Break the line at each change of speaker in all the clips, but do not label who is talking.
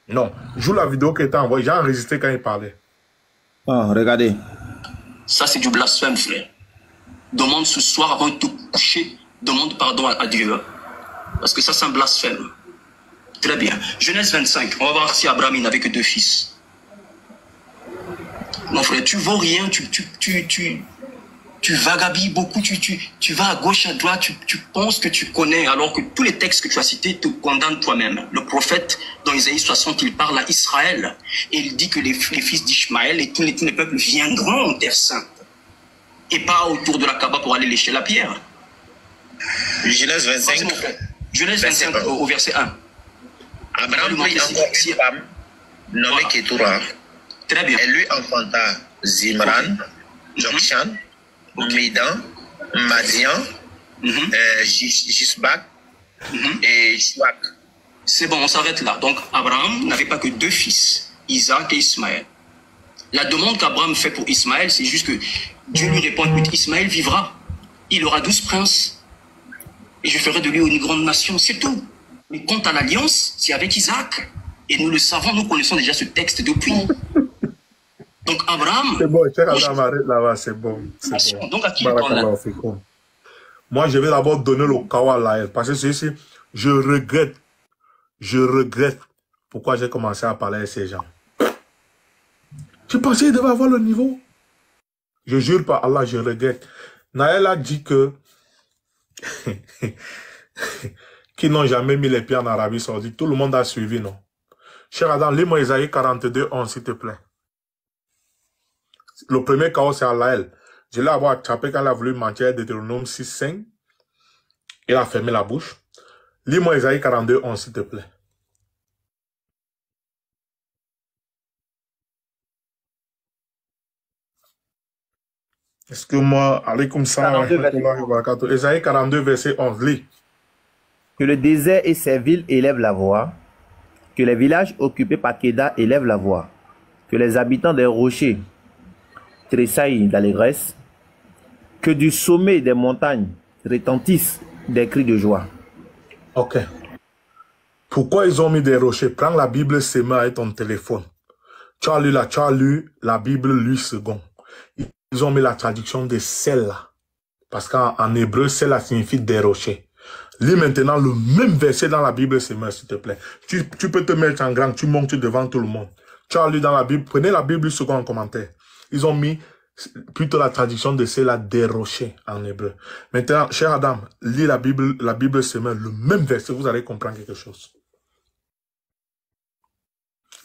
Non, joue la vidéo qui était envoyée. J'ai enregistré quand il parlait.
Oh, regardez.
Ça, c'est du blasphème, frère. Demande ce soir avant de te coucher, demande pardon à Dieu. Parce que ça, c'est un blasphème. Très bien. Genèse 25. On va voir si Abraham n'avait que 2 fils. Mon frère, tu vaux rien, tu vagabilles beaucoup, tu vas à gauche, à droite, tu penses que tu connais, alors que tous les textes que tu as cités te condamnent toi-même. Le prophète, dans Isaïe 60, il parle à Israël, et il dit que les fils d'Ishmaël et tous les peuples viendront en terre sainte, et pas autour de la Kaaba pour aller lécher la pierre.
Genèse 25.
Genèse 25 au verset 1.
Abraham prit encore une femme nommée Ketura.
Très bien.
Elle lui enfanta Zimran, Jokshan, Midan, Madian, Jisbak et Shuak.
C'est bon, on s'arrête là. Donc, Abraham n'avait pas que 2 fils, Isaac et Ismaël. La demande qu'Abraham fait pour Ismaël, c'est juste que Dieu lui répond, écoute, Ismaël vivra. Il aura 12 princes. Et je ferai de lui une grande nation, c'est tout. Mais quant à l'alliance, c'est avec Isaac. Et nous le savons, nous connaissons déjà ce texte depuis. Donc, Abraham...
C'est bon, cher Adam, arrête là-bas, c'est bon. Bon.
Donc, à qui il parle là?
Moi, je vais d'abord donner le kawa à Laël. Parce que c'est je regrette pourquoi j'ai commencé à parler avec ces gens. Je pensais qu'il devait avoir le niveau. Je jure par Allah, je regrette. Naël a dit que qu'ils n'ont jamais mis les pieds en Arabie Saoudite. Tout le monde a suivi, non? Cher Adam, lis-moi Isaïe 42, 11, s'il te plaît. Le premier chaos, c'est à Laël. Je l'ai avoir attrapé quand il a voulu mentir à Deutéronome 6, 5. Il a fermé la bouche. Lis-moi Isaïe 42, 11, s'il te plaît. Excuse-moi, alaykoum salam. Isaïe 42, verset 11, lis.
Que le désert et ses villes élèvent la voix, que les villages occupés par Kéda élèvent la voix, que les habitants des rochers tressaillent d'allégresse, que du sommet des montagnes retentissent des cris de joie.
Ok. Pourquoi ils ont mis des rochers? Prends la Bible Sema avec ton téléphone. Tu as lu la Bible lui second. Ils ont mis la traduction de celle-là. Parce qu'en hébreu, celle-là signifie des rochers. Lis maintenant le même verset dans la Bible Sema, s'il te plaît. Tu peux te mettre en grand, tu montes devant tout le monde. Tu as lu dans la Bible, prenez la Bible second en commentaire. Ils ont mis plutôt la traduction de celle-là des rochers en hébreu. Maintenant, cher Adam, lis la Bible Sema, le même verset, vous allez comprendre quelque chose.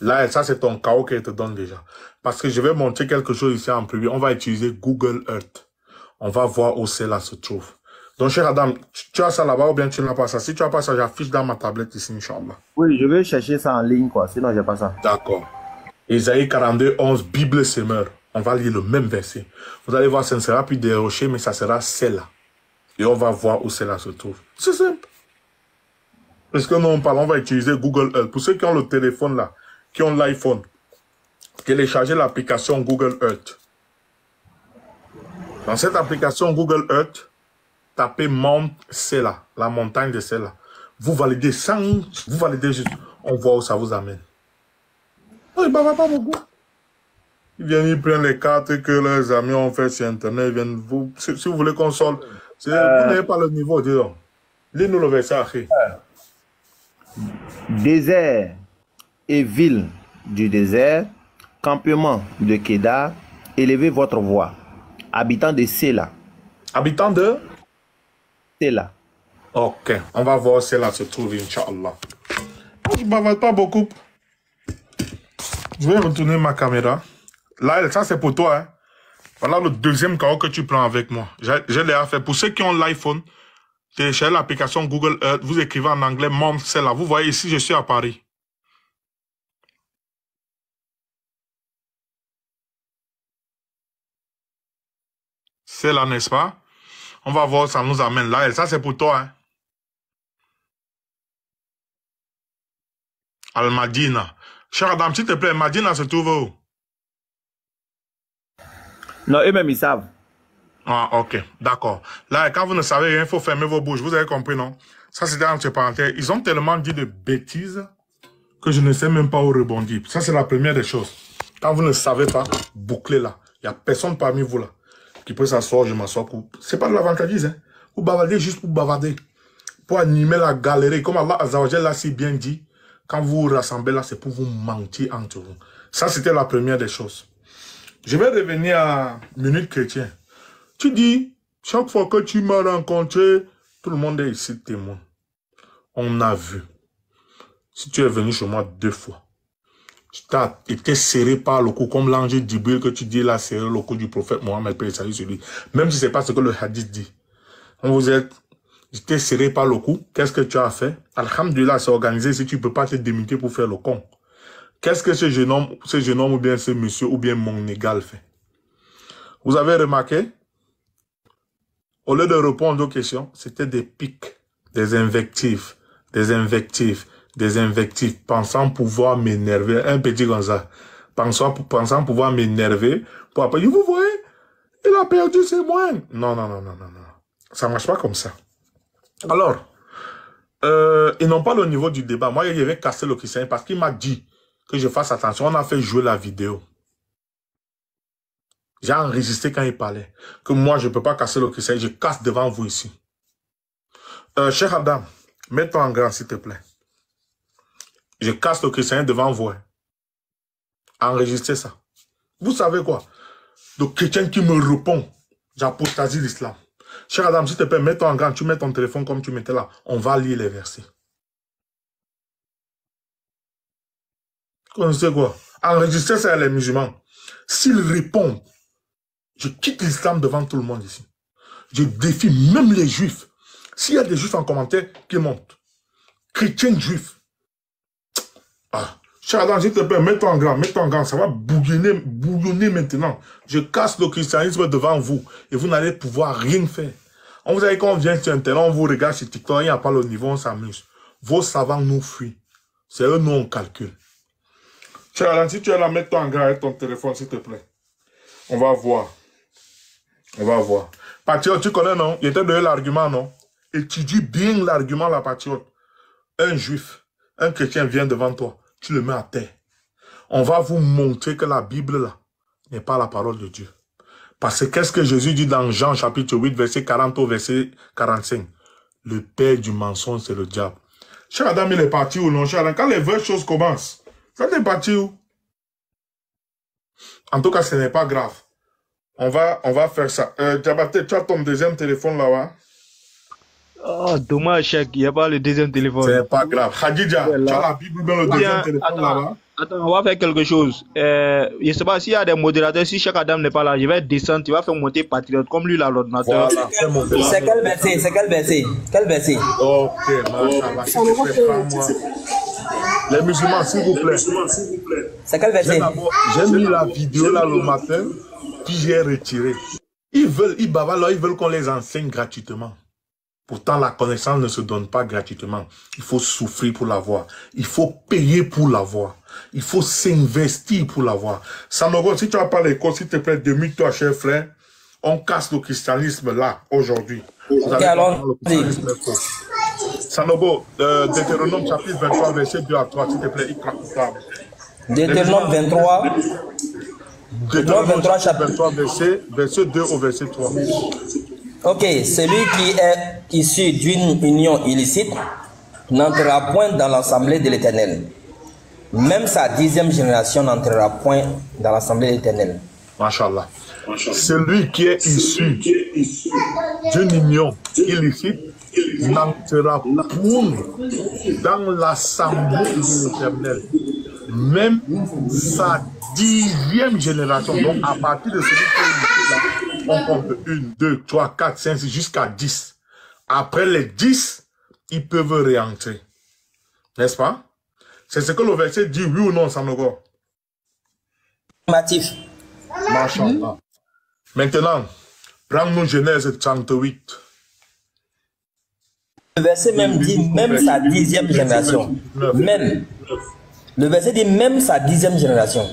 Là, ça, c'est ton chaos qu'elle te donne déjà. Parce que je vais montrer quelque chose ici en privé. On va utiliser Google Earth. On va voir où cela se trouve. Donc, cher Adam, tu as ça là-bas ou bien tu n'as pas ça? Si tu n'as pas ça, j'affiche dans ma tablette ici, Inch'Allah.
Oui, je vais chercher ça en ligne, quoi. Sinon, j'ai pas ça.
D'accord. Isaïe 42, 11, Bible Semeur. On va lire le même verset. Vous allez voir, ça ne sera plus des rochers, mais ça sera celle-là. Et on va voir où cela se trouve. C'est simple. Parce que nous, on va utiliser Google Earth. Pour ceux qui ont le téléphone là, qui ont l'iPhone, téléchargez l'application Google Earth. Dans cette application Google Earth, tapez Mount Sela, la montagne de Sela. Vous validez vous validez juste, on voit où ça vous amène. Non, il ne va pas beaucoup. Ils viennent, ils prennent les cartes que leurs amis ont fait sur Internet. Ils viennent vous, si vous voulez qu'on sorte, vous n'avez pas le niveau, disons. Lis-nous le verset après.
Désert et ville du désert, campement de Kédar, élevez votre voix. Habitants de Sela.
Habitants de
Sela.
Ok, on va voir si là se trouve, Inch'Allah. Je ne bavarde pas beaucoup. Je vais retourner ma caméra. Là, ça c'est pour toi. Hein. Voilà le deuxième chaos que tu prends avec moi. Je l'ai fait. Pour ceux qui ont l'iPhone, téléchargez l'application Google Earth. Vous écrivez en anglais Mount Sela. Vous voyez ici, je suis à Paris. C'est là, n'est-ce pas? On va voir, ça nous amène là. Et ça, c'est pour toi. Hein. Al-Madina. Cher Adam, s'il te plaît, Madina se trouve où?
Non, eux-mêmes, ils savent.
Ah, ok. D'accord. Là, quand vous ne savez rien, il faut fermer vos bouches. Vous avez compris, non? Ça, c'était entre parenthèses. Ils ont tellement dit de bêtises que je ne sais même pas où rebondir. Ça, c'est la première des choses. Quand vous ne savez pas, bouclez là. Il n'y a personne parmi vous là qui peut s'asseoir, je m'assois pour... C'est pas de l'avantagise, hein. Vous bavardez juste pour bavarder. Pour animer la galerie. Comme Allah Azzawajal l'a si bien dit, quand vous vous rassemblez là, c'est pour vous mentir entre vous. Ça, c'était la première des choses. Je vais revenir à Minute Chrétien. Tu dis, chaque fois que tu m'as rencontré, tout le monde est ici témoin. On a vu. Si tu es venu chez moi 2 fois, tu as été serré par le cou, comme l'ange d'Ibril que tu dis là, serré le cou du prophète Mohammed, paix et salut sur lui. Même si ce n'est pas ce que le hadith dit. On vous est, j'étais serré par le cou. Qu'est-ce que tu as fait? Alhamdulillah, c'est organisé si tu ne peux pas te démuter pour faire le con. Qu'est-ce que ce jeune homme ou bien ce monsieur ou bien mon égal fait? Vous avez remarqué? Au lieu de répondre aux questions, c'était des pics, des invectives, pensant pouvoir m'énerver, un petit comme ça, pensant pouvoir m'énerver, pour après dire, vous voyez, il a perdu ses moyens. Non. Ça ne marche pas comme ça. Alors, ils n'ont pas le niveau du débat. Moi, il avait cassé le Christian parce qu'il m'a dit que je fasse attention. On a fait jouer la vidéo. J'ai enregistré quand il parlait. Que moi, je ne peux pas casser le Christian. Je casse devant vous ici. Cher Adam, mets-toi en grand, s'il te plaît. Je casse le chrétien devant vous. Hein. Enregistrez ça. Vous savez quoi? Le chrétien qui me répond, j'apostasie l'islam. Cher Adam, s'il te plaît, mets-toi en grand, tu mets ton téléphone comme tu mettais là. On va lire les versets. Vous connaissez quoi? Enregistrez ça à les musulmans. S'ils répondent, je quitte l'islam devant tout le monde ici. Je défie même les juifs. S'il y a des juifs en commentaire, qui montent. Chrétiens juifs. Ah, cher Adam, s'il te plaît, mets-toi en grand, ça va bouillonner maintenant. Je casse le christianisme devant vous et vous n'allez pouvoir rien faire. On vous a dit qu'on vient sur Internet, on vous regarde sur TikTok, il n'y a pas le niveau, on s'amuse. Vos savants nous fuient. C'est eux, nous, on calcule. Cher Adam, si tu es là, mets-toi en grand avec ton téléphone, s'il te plaît. On va voir. Patriote, tu connais, non? Il était donné l'argument, non? Étudie bien l'argument, la patriote. Un juif, un chrétien vient devant toi. Tu le mets à terre. On va vous montrer que la Bible, là, n'est pas la parole de Dieu. Parce que qu'est-ce que Jésus dit dans Jean, chapitre 8, verset 40 au verset 45? Le père du mensonge, c'est le diable. Cher Adam, il est parti où, non, cher Adam? Quand les vraies choses commencent, ça t'est parti où? En tout cas, ce n'est pas grave. On va faire ça. Diabaté, tu as ton deuxième téléphone là-bas?
Oh, dommage, Cheikh, il n'y a pas le deuxième téléphone.
C'est pas grave. Khadija, tu as la Bible dans le deuxième téléphone là-bas?
Attends, on va faire quelque chose. Je ne sais pas s'il y a des modérateurs, si Cheikh Adam n'est pas là, je vais descendre, tu vas faire monter Patriote, comme lui, là, l'ordinateur.
Voilà, c'est quel verset? Quel verset?
Ok, machallah. Les musulmans, s'il vous plaît.
C'est quel verset?
J'ai mis la vidéo là le matin, puis j'ai retiré. Ils veulent qu'on les enseigne gratuitement. Pourtant, la connaissance ne se donne pas gratuitement. Il faut souffrir pour l'avoir. Il faut payer pour l'avoir. Il faut s'investir pour l'avoir. Sanogo, si tu n'as pas l'école, s'il te plaît, demie-toi, cher frère. On casse le christianisme là, aujourd'hui.
Ok, alors,
Sanogo, Deutéronome chapitre 23, verset 2 à 3, s'il te plaît,
Deutéronome 23.
Deutéronome 23, verset 2 au verset 3.
Ok, celui qui est issu d'une union illicite n'entrera point dans l'assemblée de l'Éternel. Même sa 10e génération n'entrera point dans l'assemblée de l'Éternel.
Machallah. Celui qui est issu d'une union illicite n'entrera point dans l'assemblée de l'Éternel. Même sa 10e génération. Donc à partir de celui qui est illicite là, on compte 1, 2, 3, 4, 5, 6, jusqu'à 10. Après les 10, ils peuvent réentrer. N'est-ce pas? C'est ce que le verset dit, oui ou non, Sanogo?
Matif.
Machallah. Maintenant, prends-nous Genèse 38.
Le verset même dit, même sa 10e génération. Même. Le verset dit, même sa 10e génération.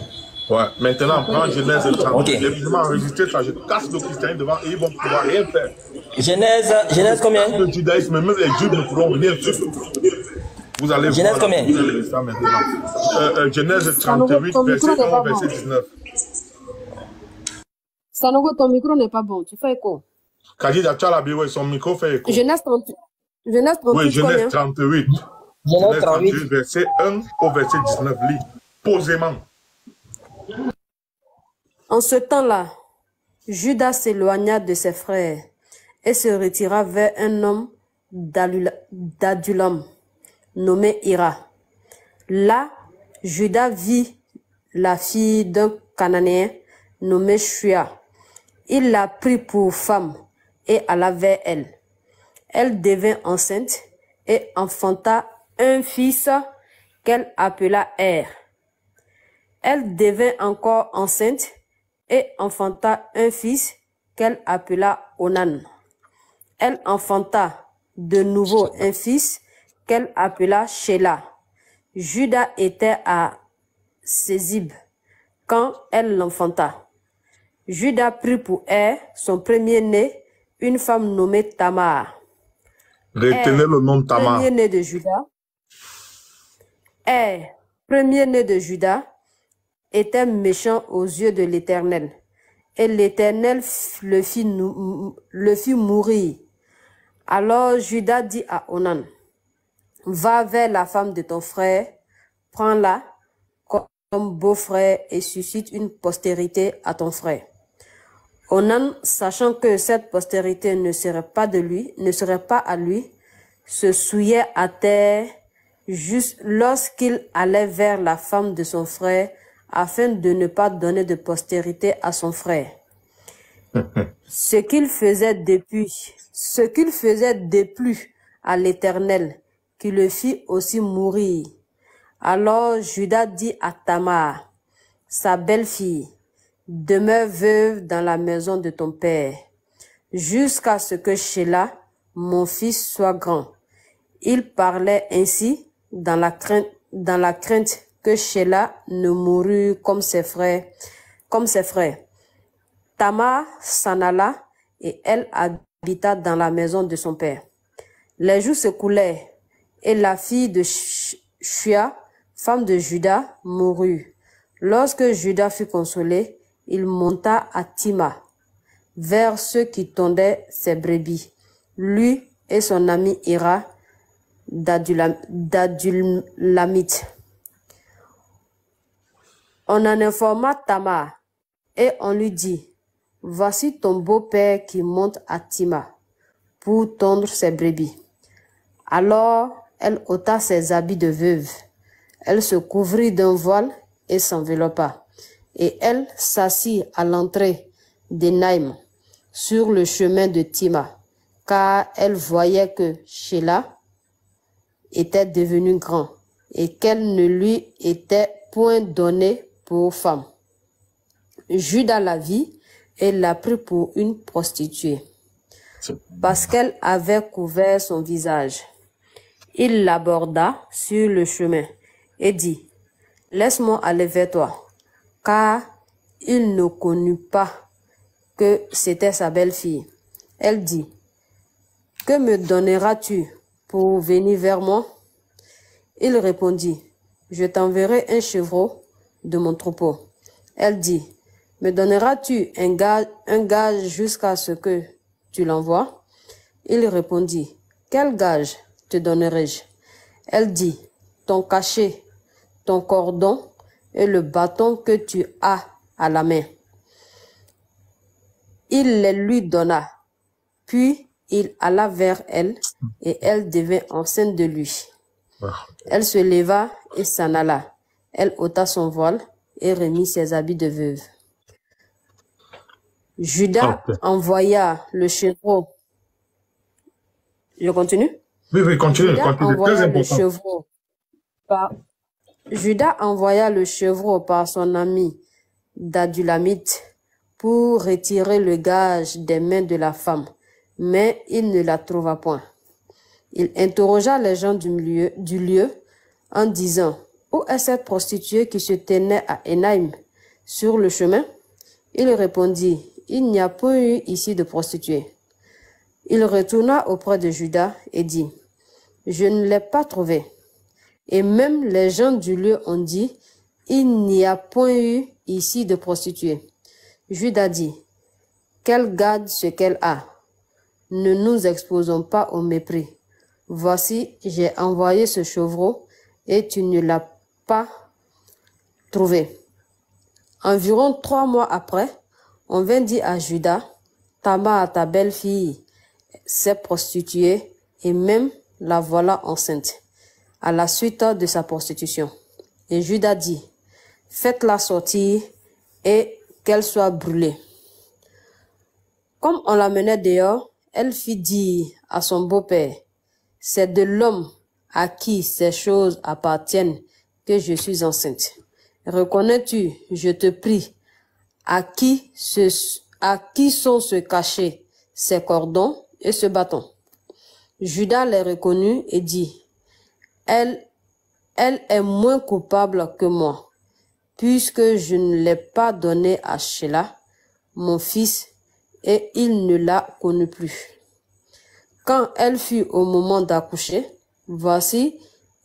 Ouais, maintenant, prends Genèse 38.
Okay.
Évidemment, enregistrer ça, je casse le christianisme devant et ils vont pouvoir rien faire.
Genèse combien?
Le judaïsme, même les juifs ne pourront rien faire. Vous allez
Genèse
voir
combien?
ça maintenant. Genèse 38, verset 1, verset 19.
Sanogo, ton micro n'est pas bon. Tu fais écho.
Kaji, tu as la Bible, son micro fait écho.
Genèse 38. Genèse 38.
Oui, Genèse 38.
Genèse 38.
Verset 1 au verset 19. Lis posément.
En ce temps-là, Judas s'éloigna de ses frères et se retira vers un homme d'Adulam, nommé Hira. Là, Judas vit la fille d'un Cananéen nommé Shua. Il la prit pour femme et alla vers elle. Elle devint enceinte et enfanta un fils qu'elle appela Er. Elle devint encore enceinte et enfanta un fils qu'elle appela Onan. Elle enfanta de nouveau un fils qu'elle appela Shelah. Judas était à Sésib quand elle l'enfanta. Judas prit pour Er, son premier-né, une femme nommée Tamar.
Retenez le nom Tamar.
Premier-né de Judas. Premier-né de Judas, était méchant aux yeux de l'Éternel. Et l'Éternel le fit mourir. Alors Judas dit à Onan, va vers la femme de ton frère, prends-la comme beau-frère et suscite une postérité à ton frère. Onan, sachant que cette postérité ne serait pas à lui, se souillait à terre juste lorsqu'il allait vers la femme de son frère afin de ne pas donner de postérité à son frère. Ce qu'il faisait déplut à l'Éternel, qui le fit aussi mourir. Alors Judas dit à Tamar, sa belle-fille, demeure veuve dans la maison de ton père, jusqu'à ce que Shelah, mon fils, soit grand. Il parlait ainsi dans la crainte que Shelah ne mourût comme ses frères. Tamar s'en alla et elle habita dans la maison de son père. Les jours s'écoulèrent et la fille de Shua, femme de Judas, mourut. Lorsque Judas fut consolé, il monta à Tima, vers ceux qui tondaient ses brebis, lui et son ami Hira d'Adulamite. On en informa Tamar et on lui dit, voici ton beau-père qui monte à Tima pour tondre ses brebis. Alors elle ôta ses habits de veuve, elle se couvrit d'un voile et s'enveloppa. Et elle s'assit à l'entrée d'Enaïm, sur le chemin de Tima, car elle voyait que Shelah était devenu grand et qu'elle ne lui était point donnée pour femme. Judas la vit et la prit pour une prostituée, parce qu'elle avait couvert son visage. Il l'aborda sur le chemin et dit, laisse-moi aller vers toi. Car il ne connut pas que c'était sa belle-fille. Elle dit, que me donneras-tu pour venir vers moi? Il répondit, je t'enverrai un chevreau de mon troupeau. Elle dit, me donneras-tu un gage jusqu'à ce que tu l'envoies? Il répondit, quel gage te donnerai-je? Elle dit, ton cachet, ton cordon et le bâton que tu as à la main. Il les lui donna, puis il alla vers elle, et elle devint enceinte de lui. Elle se leva et s'en alla. Elle ôta son voile et remit ses habits de veuve. Judas envoya le chevreau. Je continue?
Oui, continue.
Judas envoya le chevreau par son ami d'Adulamite pour retirer le gage des mains de la femme, mais il ne la trouva point. Il interrogea les gens du lieu en disant, où est cette prostituée qui se tenait à Enaïm sur le chemin? Il répondit, il n'y a point eu ici de prostituée. Il retourna auprès de Judas et dit, je ne l'ai pas trouvée. Et même les gens du lieu ont dit, il n'y a point eu ici de prostituée. Judas dit, qu'elle garde ce qu'elle a. Ne nous exposons pas au mépris. Voici, j'ai envoyé ce chevreau et tu ne l'as pas trouvé. Environ 3 mois après, on vint dire à Judas, Tamar, ta belle-fille, s'est prostituée et même la voilà enceinte, à la suite de sa prostitution. Et Judas dit, faites-la sortir et qu'elle soit brûlée. Comme on la menait dehors, elle fit dire à son beau-père, c'est de l'homme à qui ces choses appartiennent que je suis enceinte. Reconnais-tu, je te prie, à qui sont se cachés ces cordons et ce bâton? Judas les reconnut et dit, elle est moins coupable que moi, puisque je ne l'ai pas donnée à Sheila, mon fils, et il ne l'a connue plus. Quand elle fut au moment d'accoucher, voici,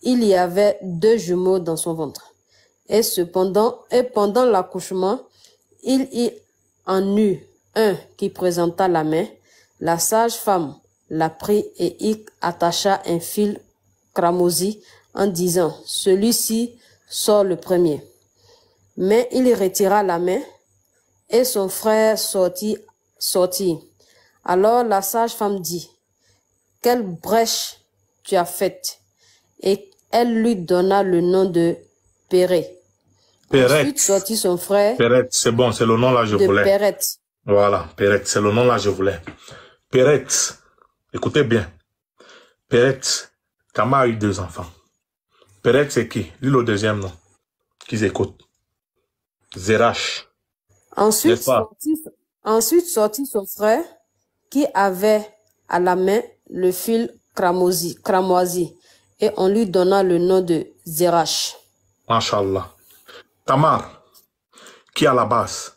il y avait 2 jumeaux dans son ventre. Et pendant l'accouchement, il y en eut un qui présenta la main. La sage-femme la prit et y attacha un fil cramoisi en disant, celui-ci sort le premier. Mais il retira la main et son frère sortit. Alors la sage-femme dit, quelle brèche tu as faite? Et elle lui donna le nom de Péret. Ensuite sortit son frère.
Péret, c'est bon, c'est le nom là je voulais.
Péret.
Voilà, Péret, c'est le nom là je voulais. Péret, écoutez bien. Péret, Tamar a eu 2 enfants. Péret, c'est qui? Lui le deuxième nom. Qu'ils écoutent. Zérach.
Ensuite sortit son frère qui avait à la main le fil cramoisi et on lui donna le nom de Zérach.
Masha'Allah. Tamar, qui à la base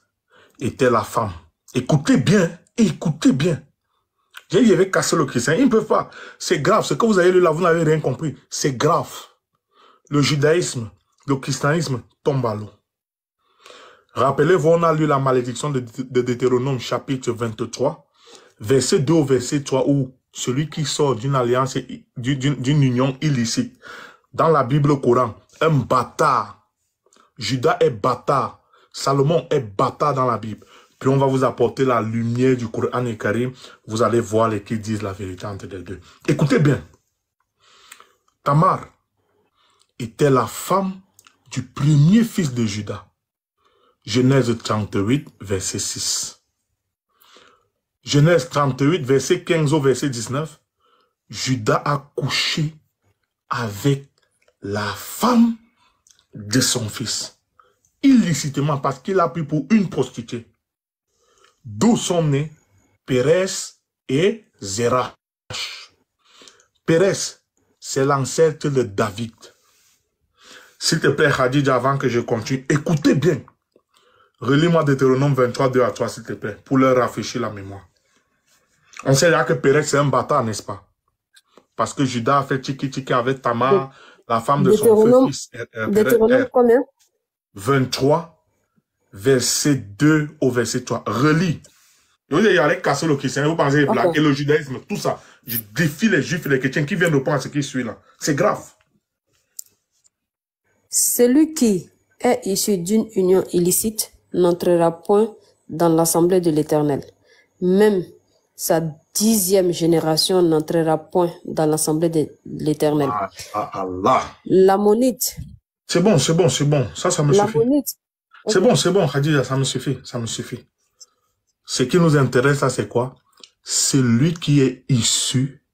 était la femme. Écoutez bien, écoutez bien. Il avait cassé le chrétien. Ils ne peuvent pas. C'est grave. Ce que vous avez lu là, vous n'avez rien compris. C'est grave. Le judaïsme, le christianisme tombe à l'eau. Rappelez-vous, on a lu la malédiction de Deutéronome chapitre 23, verset 2 au verset 3, où celui qui sort d'une alliance, d'une union illicite. Dans la Bible Coran, un bâtard. Judas est bâtard. Salomon est bâtard dans la Bible. Puis on va vous apporter la lumière du Coran et Karim. Vous allez voir les qui disent la vérité entre les deux. Écoutez bien. Tamar était la femme du premier fils de Judas. Genèse 38, verset 6. Genèse 38, verset 15 au verset 19. Judas a couché avec la femme de son fils. Illicitement parce qu'il a pris pour une prostituée. D'où sont nés Pérez et Zérach. Pérez, c'est l'ancêtre de David. S'il te plaît, Khadija, avant que je continue, écoutez bien. Relis-moi Deutéronome 23, 2 à 3, s'il te plaît, pour leur rafraîchir la mémoire. On sait là que Pérez, c'est un bâtard, n'est-ce pas? Parce que Judas a fait tiki-tiki avec Tamar, la femme de son fils.
Deutéronome combien?
23, verset 2 au verset 3. Relis. Vous allez casser le chrétien, vous pensez les blagues, et le judaïsme, tout ça. Je défie les juifs et les chrétiens qui viennent de prendre ce qui suit là. C'est grave.
Celui qui est issu d'une union illicite n'entrera point dans l'assemblée de l'Éternel. Même sa 10e génération n'entrera point dans l'assemblée de l'Éternel. L'ammonite.
C'est bon, c'est bon, c'est bon. Ça me suffit.
Okay.
C'est bon, Khadija, ça me suffit, ça me suffit. Ce qui nous intéresse, là, c'est quoi? Celui qui est issu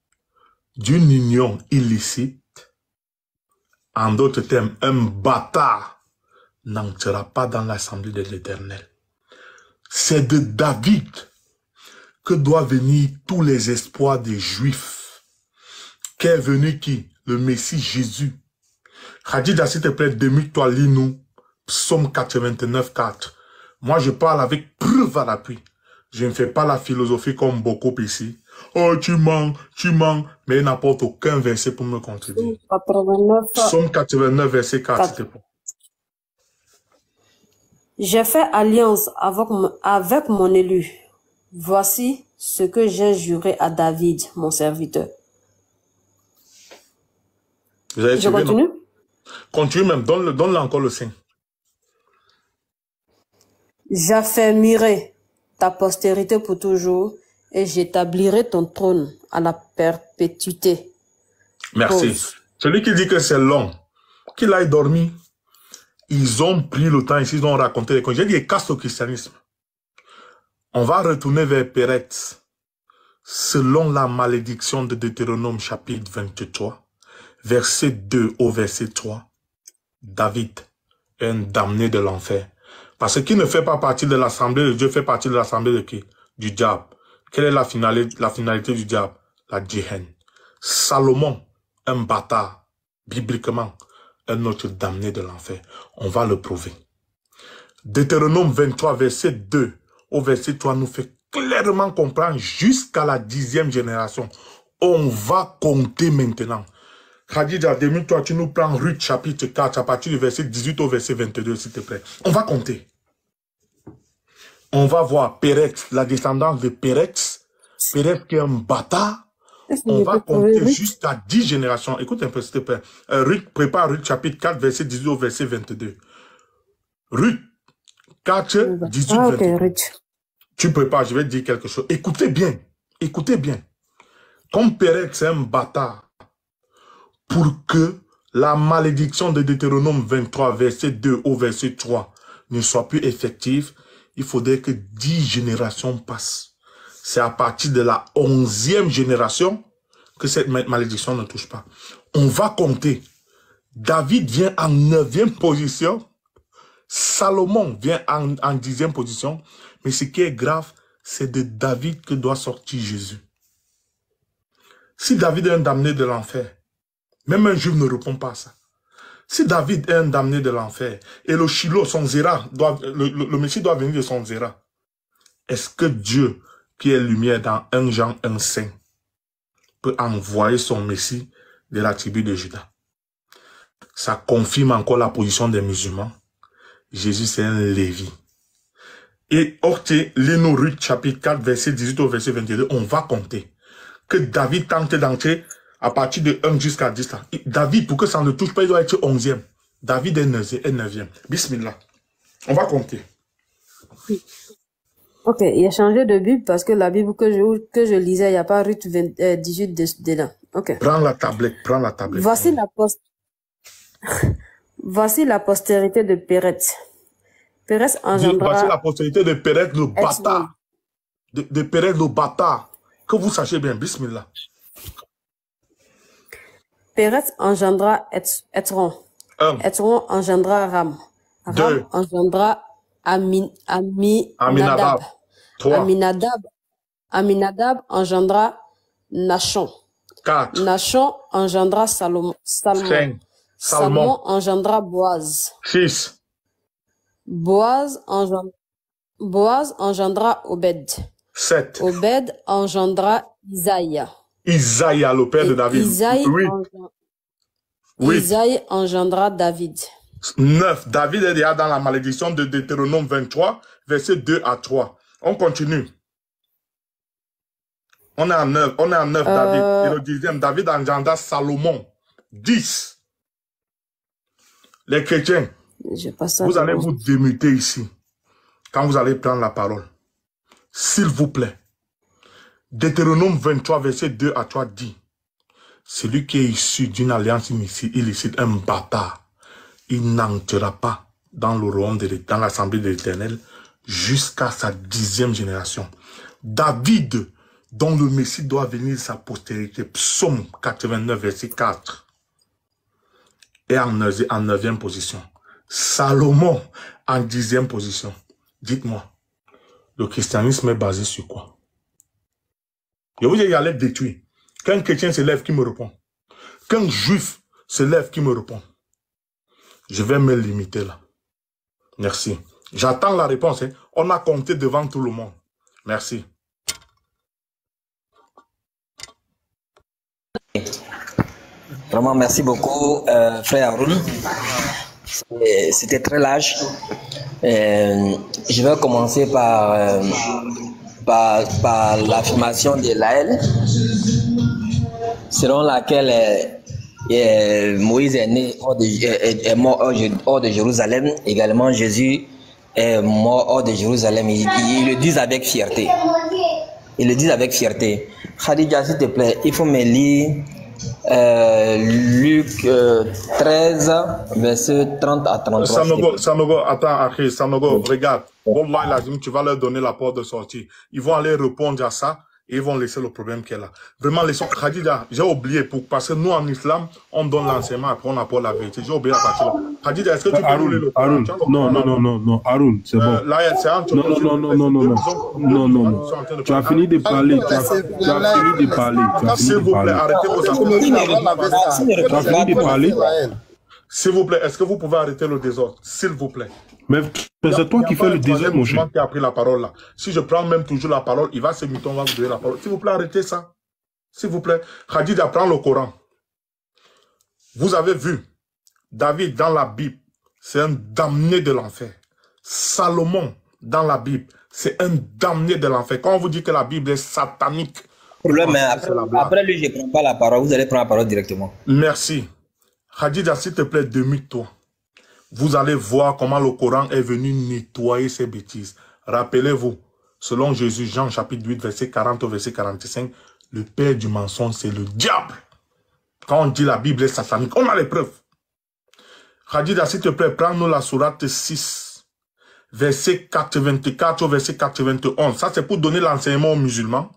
d'une union illicite, en d'autres termes, un bâtard, n'entrera pas dans l'assemblée de l'Éternel. C'est de David que doivent venir tous les espoirs des Juifs. Qu'est venu qui? Le Messie Jésus. Khadija, s'il te plaît, demie-toi, lis-nous Psaume 89, 4. Moi, je parle avec preuve à l'appui. Je ne fais pas la philosophie comme beaucoup ici. Oh, tu mens. Mais il n'apporte aucun verset pour me contredire.
89.
Psaume 89, verset 4, s'il te plaît.
J'ai fait alliance avec mon élu. Voici ce que j'ai juré à David, mon serviteur.
Vous avez
Je
suivi,
continue?
non? Continue même, donne-le encore le signe.
J'affermirai ta postérité pour toujours et j'établirai ton trône à la perpétuité.
Merci.
Pause.
Celui qui dit que c'est long, qu'il aille dormir, ils ont pris le temps ici, ils ont raconté les contes. J'ai dit, ils cassent au christianisme. On va retourner vers Péretz. Selon la malédiction de Deutéronome chapitre 23, verset 2 au verset 3, David est un damné de l'enfer. Parce qu'il ne fait pas partie de l'assemblée de Dieu, fait partie de l'assemblée de qui? Du diable. Quelle est la finalité du diable? La djihad. Salomon, un bâtard, bibliquement, un autre damné de l'enfer. On va le prouver. Deutéronome 23, verset 2 au verset 3 nous fait clairement comprendre jusqu'à la 10e génération. On va compter maintenant. Khadija, toi, tu nous prends Ruth chapitre 4 à partir du verset 18 au verset 22, s'il te plaît. On va compter. On va voir Péretz, la descendance de Péretz. Péretz qui est un bâtard. On va compter jusqu'à 10 générations. Écoute un peu, s'il te plaît. Ruth, prépare Ruth chapitre 4, verset 18 au verset 22. Ruth 4, 18, 22.
Ruth.
Tu prépares, je vais te dire quelque chose. Écoutez bien. Écoutez bien. Comme Péretz est un bâtard, pour que la malédiction de Deutéronome 23, verset 2 au verset 3 ne soit plus effective, il faudrait que 10 générations passent. C'est à partir de la 11e génération que cette malédiction ne touche pas. On va compter. David vient en 9e position. Salomon vient en 10e position. Mais ce qui est grave, c'est de David que doit sortir Jésus. Si David est un damné de l'enfer, même un juif ne répond pas à ça. Si David est un damné de l'enfer, et le Shiloh, son Zéra, le Messie doit venir de son Zéra, est-ce que Dieu, qui est lumière dans 1 Jean 1,5, peut envoyer son Messie de la tribu de Juda? Ça confirme encore la position des musulmans. Jésus, c'est un Lévi. Et lis-nous Ruth chapitre 4, verset 18 au verset 22, on va compter. Que David tente d'entrer à partir de 1 jusqu'à 10. Là. David, pour que ça ne touche pas, il doit être 11e. David est 9e. Bismillah. On va compter.
Oui. Ok, il a changé de Bible parce que la Bible que je lisais, il n'y a pas Ruth 18 dedans. Ok.
Prends la tablette.
Voici la postérité de Péretz. Péretz engendra...
Voici la postérité de Péretz, le bâtard. De Péretz, le bâtard. Que vous sachiez bien, bismillah.
Péretz engendra Étron. Étron engendra Ram. Ram engendra Aminadab. Aminadab engendra Nachon.
4.
Nachon engendra Salomon.
5.
Salomon engendra Boaz.
6.
Boaz engendra Obed.
7.
Obed engendra Isaïe.
Isaïe, le père de David.
Isaïe engendra David.
9. David est déjà dans la malédiction de Deutéronome 23, versets 2 à 3. On continue. On est en 9, David. Et le 10e, David engendra Salomon. 10. Les chrétiens, vous allez vous démuter ici quand vous allez prendre la parole. S'il vous plaît. Deutéronome 23, verset 2 à 3 dit, celui qui est issu d'une alliance illicite, un bâtard, il n'entrera pas dans le royaume dans l'assemblée de l'Éternel jusqu'à sa 10e génération. David, dont le Messie doit venir de sa postérité, Psaume 89, verset 4, est en 9e position. Salomon en 10e position. Dites-moi, le christianisme est basé sur quoi? Je vous ai dit, allez détruire. Qu'un chrétien se lève, qui me répond? Qu'un juif se lève, qui me répond? Je vais me limiter là. Merci. J'attends la réponse. Hein. On a compté devant tout le monde. Merci.
Vraiment, merci beaucoup, frère Haroun. C'était très large. Je vais commencer par l'affirmation de Laël, selon laquelle Moïse est né est mort hors de Jérusalem. Également, Jésus est mort hors de Jérusalem. Ils le disent avec fierté. Ils le disent avec fierté. Khadija, s'il te plaît, il faut me lire Luc 13, verset 30 à 33.
Sanogo, attends, Akhi, Sanogo, regarde. Wallah, Lazim, tu vas leur donner la porte de sortie. Ils vont aller répondre à ça et ils vont laisser le problème qu'elle a. Vraiment, laissons. Khadija, j'ai oublié, parce que nous, en islam, on donne l'enseignement, après on apporte la vérité. J'ai oublié la partie là. Khadija, est-ce que tu peux rouler le Coran?
Non, Haroun, c'est bon.
Là, c'est un truc.
Non. Tu as fini de parler.
S'il vous plaît, arrêtez vos affaires.
Tu as fini de parler.
S'il vous plaît, est-ce que vous pouvez arrêter le désordre? S'il vous plaît.
Mais c'est toi qui fais le désordre, mon cher.
Qui a pris la parole là. Si je prends même toujours la parole, il va se muter, on va vous donner la parole. S'il vous plaît, arrêtez ça. S'il vous plaît. Khadija, prends le Coran. Vous avez vu, David dans la Bible, c'est un damné de l'enfer. Salomon dans la Bible, c'est un damné de l'enfer. Quand on vous dit que la Bible est satanique.
Problème, après lui, je ne prends pas la parole. Vous allez prendre la parole directement.
Merci. Khadija, s'il te plaît, demute-toi. Vous allez voir comment le Coran est venu nettoyer ces bêtises. Rappelez-vous, selon Jésus, Jean chapitre 8, verset 40 au verset 45, le père du mensonge, c'est le diable. Quand on dit la Bible est satanique, on a les preuves. Khadija, s'il te plaît, prends-nous la sourate 6, verset 84 au verset 91. Ça, c'est pour donner l'enseignement aux musulmans,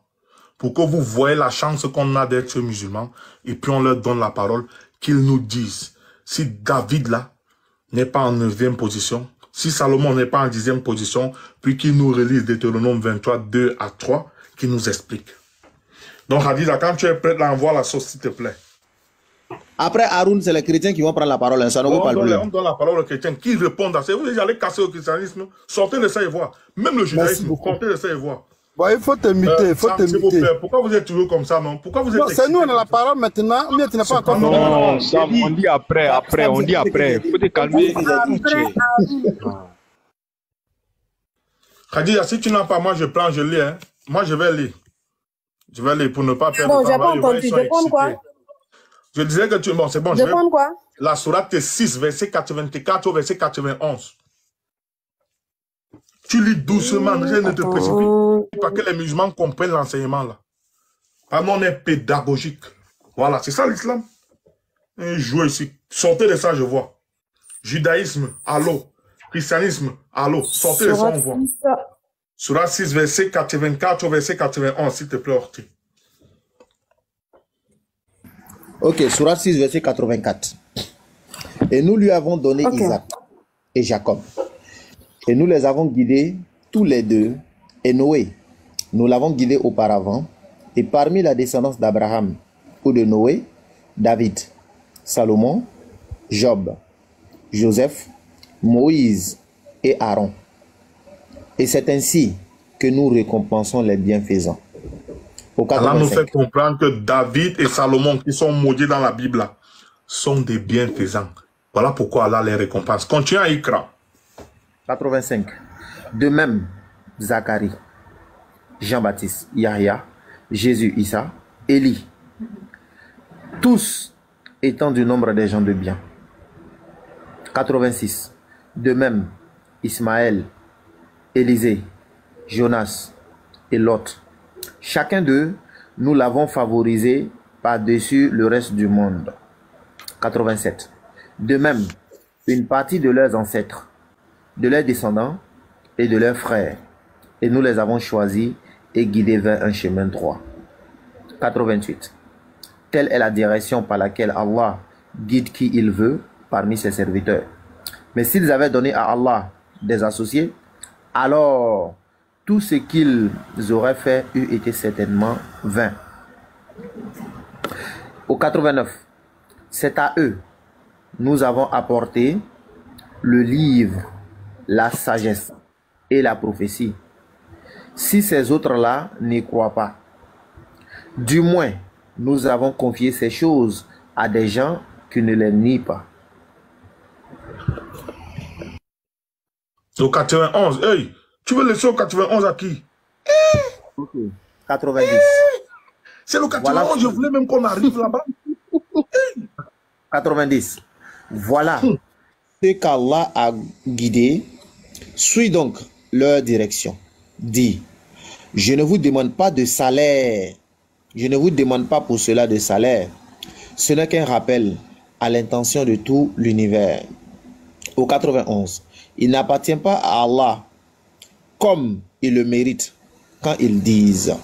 pour que vous voyez la chance qu'on a d'être musulmans, et puis on leur donne la parole, qu'ils nous disent, si David là, n'est pas en 9e position, si Salomon n'est pas en 10e position, puis qu'il nous relise Deutéronome 23, 2 à 3, qui nous explique. Donc, Khadija, quand tu es prêt, là, envoie la sauce, s'il te plaît.
Après Haroun, c'est les chrétiens qui vont prendre la parole. Ça ne vaut pas le plus.
On donne la parole aux chrétiens qui répondent à ça. Vous allez casser le christianisme, sortez de ça et voir. Même le judaïsme, sortez de ça et voir.
Bon, il faut te muter,
s'il vous plaît, pourquoi vous êtes toujours comme ça, non? Pourquoi vous êtes...
C'est nous, on a la parole maintenant, mais tu n'as pas encore...
Non, Sam, on dit après, on dit après. Il faut te calmer.
Khadija, si tu n'as pas, moi je prends, je lis. Hein. Moi je vais lire. Je vais lire pour ne pas perdre
de temps. Bon, j'ai pas entendu. De prendre quoi?
Je disais que tu... Bon, c'est bon.
De prendre quoi?
La sourate 6, verset 84 au verset 91. Tu lis doucement, rien ne te précipite. Pas que les musulmans comprennent l'enseignement là. Pardon, on est pédagogique. Voilà, c'est ça l'islam. Jouez ici. Sortez de ça, je vois. Judaïsme, allô. Christianisme, allô. Sortez de ça, on voit. Sourate 6, verset 84 au verset 91, s'il te plaît, Orti.
Ok, Sourate 6, verset 84. Et nous lui avons donné Isaac et Jacob. Et nous les avons guidés tous les deux. Et Noé, nous l'avons guidé auparavant. Et parmi la descendance d'Abraham ou de Noé, David, Salomon, Job, Joseph, Moïse et Aaron. Et c'est ainsi que nous récompensons les bienfaisants.
Allah nous fait comprendre que David et Salomon, qui sont maudits dans la Bible, là, sont des bienfaisants. Voilà pourquoi Allah les récompense. Continue à Ikra.
85. De même, Zacharie, Jean-Baptiste, Yahya, Jésus, Issa, Élie, tous étant du nombre des gens de bien. 86. De même, Ismaël, Élisée, Jonas et Lot. Chacun d'eux, nous l'avons favorisé par-dessus le reste du monde. 87. De même, une partie de leurs ancêtres, de leurs descendants et de leurs frères, et nous les avons choisis et guidés vers un chemin droit. 88. Telle est la direction par laquelle Allah guide qui il veut parmi ses serviteurs. Mais s'ils avaient donné à Allah des associés, alors tout ce qu'ils auraient fait eût été certainement vain. Au 89, c'est à eux nous avons apporté le livre, la sagesse et la prophétie. Si ces autres-là n'y croient pas, du moins nous avons confié ces choses à des gens qui ne les nient pas.
Au 91, hey, tu veux laisser au 91 à qui?
Ok, 90.
C'est le 91, voilà. Je voulais même qu'on arrive là-bas.
90. Voilà.
Ce qu'Allah a guidé, suis donc leur direction. Dis, je ne vous demande pas de salaire. Je ne vous demande pas pour cela de salaire. Ce n'est qu'un rappel à l'intention de tout l'univers. Au 91, il n'appartient pas à Allah comme il le mérite quand ils disent.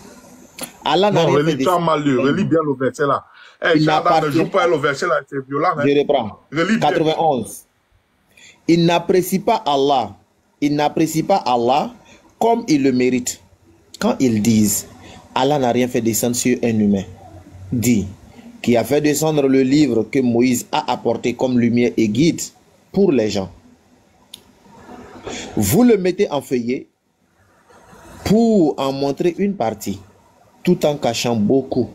Allah n'a rien fait.
Tu as mal lu, relis bien le verset là. Hey, il ne joue pas le verset là, c'est violent. Hein?
Je reprends. 91. Il n'apprécie pas Allah. Il n'apprécie pas Allah comme il le mérite quand ils disent Allah n'a rien fait descendre sur un humain. Dis, qui a fait descendre le livre que Moïse a apporté comme lumière et guide pour les gens. Vous le mettez en feuillet pour en montrer une partie, tout en cachant beaucoup.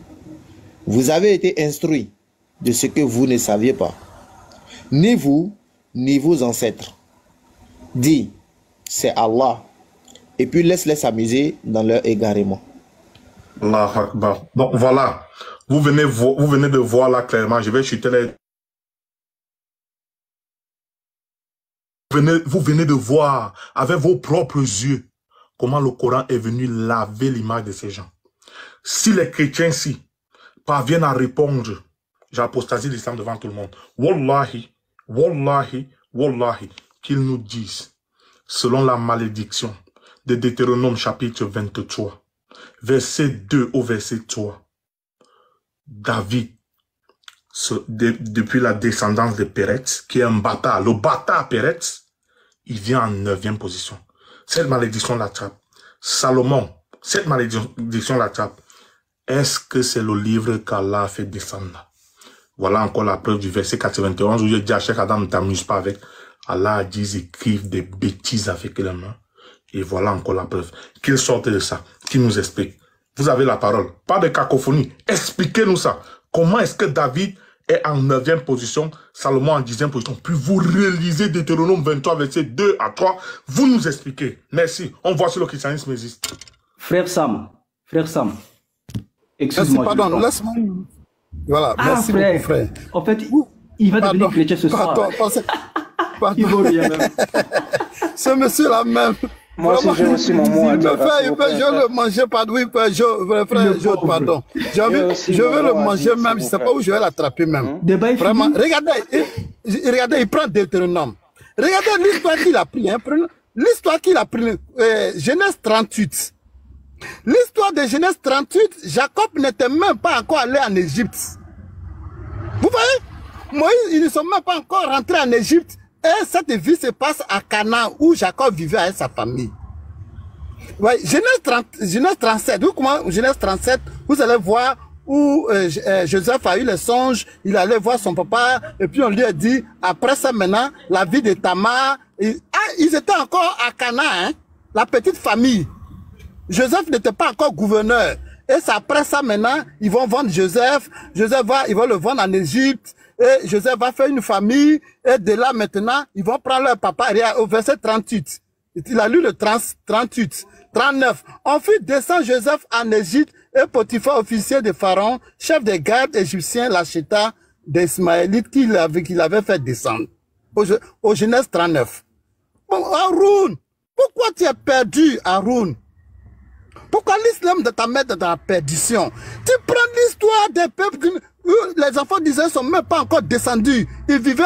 Vous avez été instruits de ce que vous ne saviez pas. Ni vous, ni vos ancêtres. Dis, c'est Allah. Et puis laisse-les s'amuser dans leur égarement.
Allah Akbar. Donc voilà, vous venez de voir là clairement, je vais chuter les... Vous venez de voir avec vos propres yeux comment le Coran est venu laver l'image de ces gens. Si les chrétiens ici parviennent à répondre, j'apostasie l'islam devant tout le monde, wallahi, wallahi, wallahi, qu'ils nous disent, selon la malédiction de Deutéronome chapitre 23, verset 2 au verset 3, David, depuis la descendance de Péretz, qui est un bâtard, le bâtard Péretz, il vient en 9e position. Cette malédiction l'attrape. Salomon, cette malédiction l'attrape. Est-ce que c'est le livre qu'Allah a fait descendre? Voilà encore la preuve du verset 91 où je dis à Cheikh Adam, ne t'amuse pas avec. Allah a dit, ils écrivent des bêtises avec les mains. Et voilà encore la preuve. Qu'ils sortent de ça, qu'ils nous expliquent. Vous avez la parole. Pas de cacophonie. Expliquez-nous ça. Comment est-ce que David est en 9e position, Salomon en 10e position? Puis vous relisez Deutéronome 23, verset 2 à 3. Vous nous expliquez. Merci. On voit si le christianisme existe.
Frère Sam, excuse-moi.
Pardon, laisse-moi. Voilà, merci beaucoup, frère.
En fait, il va devenir chrétien ce soir.
Pardon.
Il vaut rien même.
Ce monsieur-là même.
Moi aussi, j'ai aussi mon mot à dire.
Je veux le manger, pardon. Oui, frère, pardon. Je veux le manger même, je ne sais pas où je vais l'attraper même. Vraiment, regardez, il prend Deutéronome. Regardez l'histoire qu'il a pris. Hein, l'histoire qu'il a pris, Genèse 38. L'histoire de Genèse 38, Jacob n'était même pas encore allé en Égypte. Vous voyez, Moïse, ils ne sont même pas encore rentrés en Égypte. Et cette vie se passe à Canaan, où Jacob vivait avec sa famille. Ouais, Genèse 37, Genèse 37, vous allez voir où Joseph a eu le songe, il allait voir son papa, et puis on lui a dit, après ça maintenant, la vie de Tamar, ils étaient encore à Canaan, hein, la petite famille. Joseph n'était pas encore gouverneur. Et c'est après ça maintenant, ils vont vendre Joseph. Ils vont le vendre en Égypte. Et Joseph va faire une famille. Et de là maintenant, ils vont prendre leur papa. Au verset 38. Il a lu le 38. 39. On fit descendre Joseph en Égypte. Et Potiphar, officier de Pharaon, chef des gardes égyptiens, l'acheta des Ismaélites qu'il avait fait descendre. Au Genèse 39. Bon, Haroun, pourquoi tu es perdu, Haroun? Pourquoi l'islam de ta mère est dans la perdition? Tu prends l'histoire des peuples où les enfants d'Israël ne sont même pas encore descendus. Ils vivaient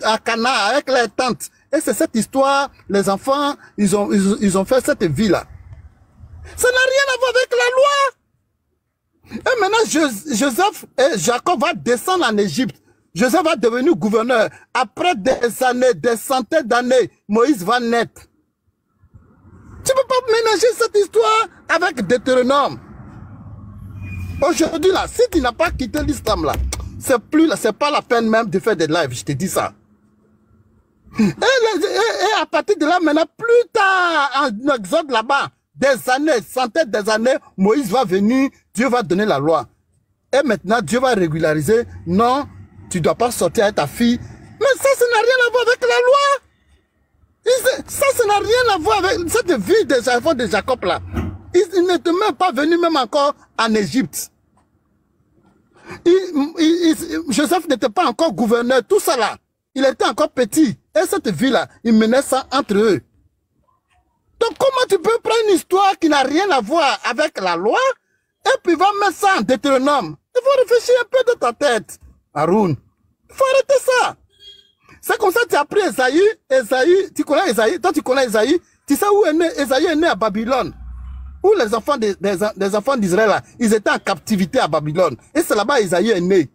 à Canaan avec leurs tantes. Et c'est cette histoire, les enfants, ils ont fait cette vie-là. Ça n'a rien à voir avec la loi. Et maintenant, Joseph et Jacob vont descendre en Égypte. Joseph va devenir gouverneur. Après des années, des centaines d'années, Moïse va naître. Tu ne peux pas ménager cette histoire avec Deutéronome. Aujourd'hui, là, si tu n'as pas quitté l'islam, là, c'est pas la peine même de faire des lives, je te dis ça. Et à partir de là, maintenant, plus tard, en Exode là-bas, des années, centaines des années, Moïse va venir, Dieu va donner la loi. Et maintenant, Dieu va régulariser. Non, tu ne dois pas sortir avec ta fille. Mais ça n'a rien à voir avec la loi. Ça n'a rien à voir avec cette vie des enfants de Jacob là. Il n'était même pas venu même encore en Égypte. Joseph n'était pas encore gouverneur, tout ça là. Il était encore petit. Et cette vie là, il menait ça entre eux. Donc comment tu peux prendre une histoire qui n'a rien à voir avec la loi et puis va mettre ça en Deutéronome? Il faut réfléchir un peu dans ta tête, Haroun. Il faut arrêter ça. C'est comme ça que tu as pris Esaïe. Esaïe, tu connais Esaïe? Toi tu connais Esaïe? Tu sais où est né? Esaïe est né à Babylone. Où les enfants des enfants d'Israël, ils étaient en captivité à Babylone. Et c'est là-bas Esaïe est né.